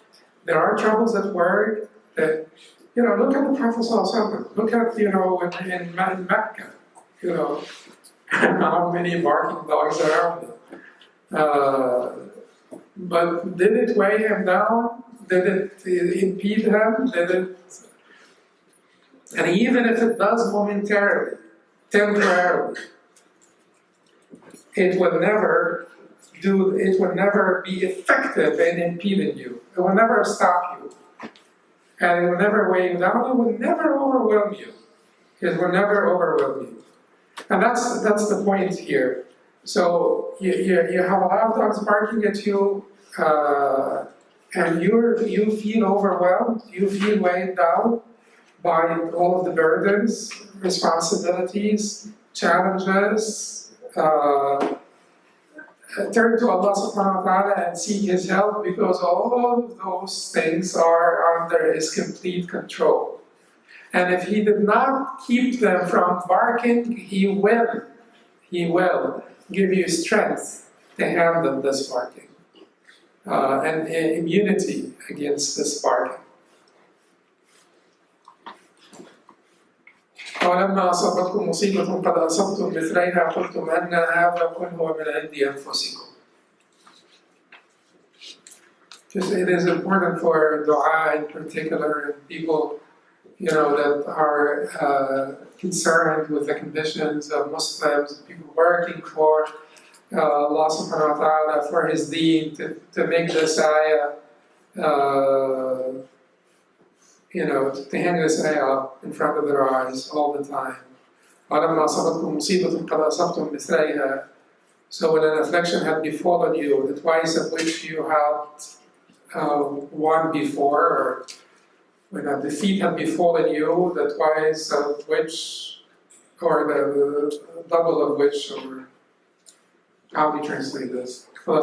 There are troubles at work that, look at the Prophet ﷺ. Look at, in Mecca, how many barking dogs are around him. But did it weigh him down? Did it impede him? And even if it does momentarily, temporarily, it will never be effective in impeding you. It will never stop you. And it will never weigh you down. It will never overwhelm you. It will never overwhelm you. And that's the point here. So you have a lot of dogs barking at you, and you feel overwhelmed, you feel weighed down by all of the burdens, responsibilities, challenges. Turn to Allah Subhana wa Ta'ala and seek His help, because all of those things are under His complete control. And if He did not keep them from barking, He will give you strength to handle this barking, and immunity against this barking. وَلَمَّا أَصَابَتْكُم مُّصِيبَةٌ قَدْ أَصَبْتُم مِّثْلَيْهَا قُلْتُمْ أَنَّ هَٰذَا قُلْ هُوَ مِنْ عِندِ أَنفُسِكُمْ. It is important for dua in particular, and people that are concerned with the conditions of Muslims, people working for Allah Subhana wa Ta'ala, for His deen, to make this ayah, to hang this ayah up in front of their eyes all the time. وَلَمَّا أَصَابَتْكُم مُّصِيبَةٌ قَدْ أَصَبْتُم مِّثْلَيْهَا. So when an affliction had befallen you, the twice of which you had one before, or when a defeat had befallen you, the twice of which, or the double of which, or how do you translate this? Well,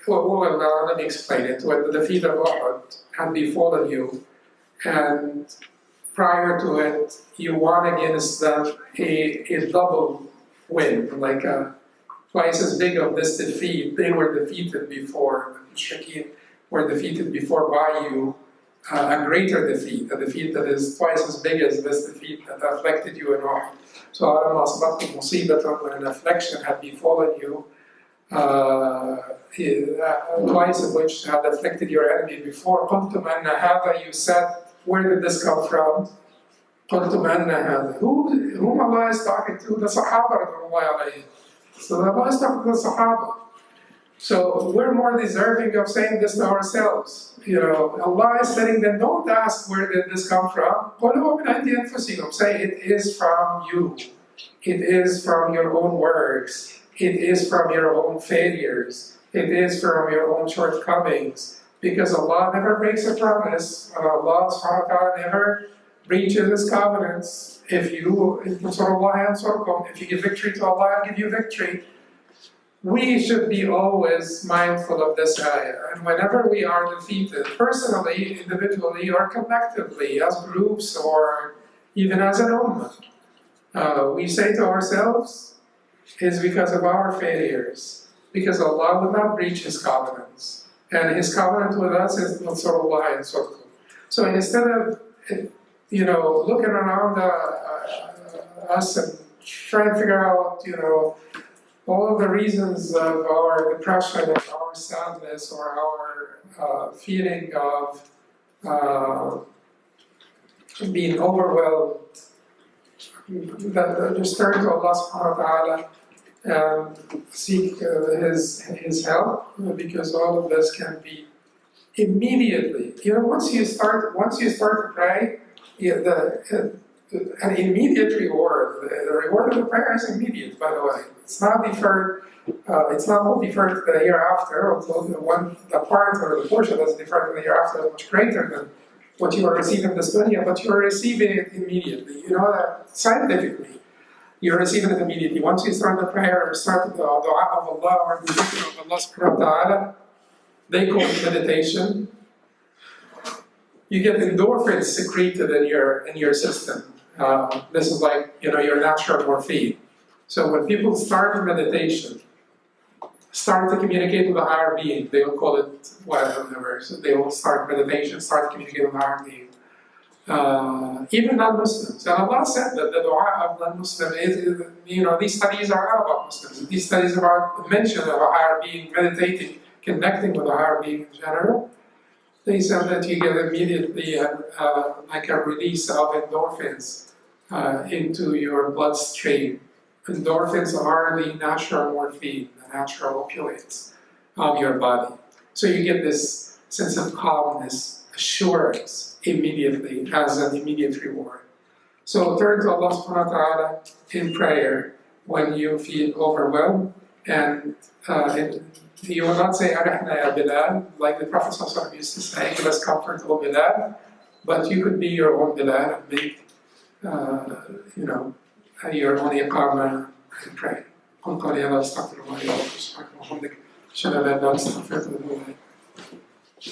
let me explain it. When the defeat of Uhud had befallen you, and prior to it, you won against them a double win, like twice as big of this defeat. They were defeated before, the Mushrikeen were defeated before by you, a greater defeat, a defeat that is twice as big as this defeat that afflicted you in Uhud. So, when an affliction had befallen you, twice of which had afflicted your enemy before, قُلْتُمْ أَنَّ هَذَا, you said, where did this come from? قُلْتُمْ أَنَّ هَذَا. Whom Allah is talking to? The Sahaba. So Allah is talking to the Sahaba. So we're more deserving of saying this to ourselves. Allah is telling them, don't ask where did this come from. Say it is from you. It is from your own works. It is from your own failures. It is from your own shortcomings. Because Allah never breaks a promise. Allah Subhana wa Ta'ala never breaches His covenants. If you give victory to Allah, I'll give you victory. We should be always mindful of this ayah. And whenever we are defeated, personally, individually, or collectively, as groups, or even as an ummah, we say to ourselves, it's because of our failures. Because Allah will not breach His covenants. And His covenant with us is Nasrullah and Surkum. So instead of, looking around us and trying to figure out, all of the reasons of our depression, or our sadness, or our feeling of being overwhelmed, that just turn to Allah Subhana wa Ta'ala and seek His help, because all of this can be immediately. Once you start to pray, an immediate reward. The reward of the prayer is immediate, by the way. It's not deferred. It's not deferred to the hereafter. Although the part or the portion that's deferred to the hereafter is much greater what you are receiving this dunya, but you are receiving it immediately. You know that scientifically, you receive it immediately. Once you start the prayer or start the dua of Allah or the zikr of Allah Subhana wa ta'ala, they call it meditation. You get endorphins secreted in your system. This is like, you know, your natural morphine. So when people start meditation, start to communicate with the higher being, they will call it whatever. So they will start meditation, start communicating with the higher being. Even non-Muslims. And Allah said that the dua of non-Muslim is, you know, these studies are not about Muslims. These studies are about the mention of a higher being, meditating, connecting with a higher being in general. They said that you get immediately like a release of endorphins into your bloodstream. Endorphins are the natural morphine, the natural opioids of your body. So you get this sense of calmness, assurance immediately as an immediate reward. So turn to Allah Subhana wa ta'ala in prayer when you feel overwhelmed, and you will not say Arihna ya Bilal, like the Prophet ﷺ used to say, give us comfort, O Bilal, but you could be your own Bilal and make you know, your own iqama and pray. قل قولي هذا استغفر الله لي ولكم سبحانك وبحمدك أشهد أن لا إله إلا أنت أستغفرك وأتوب إليك.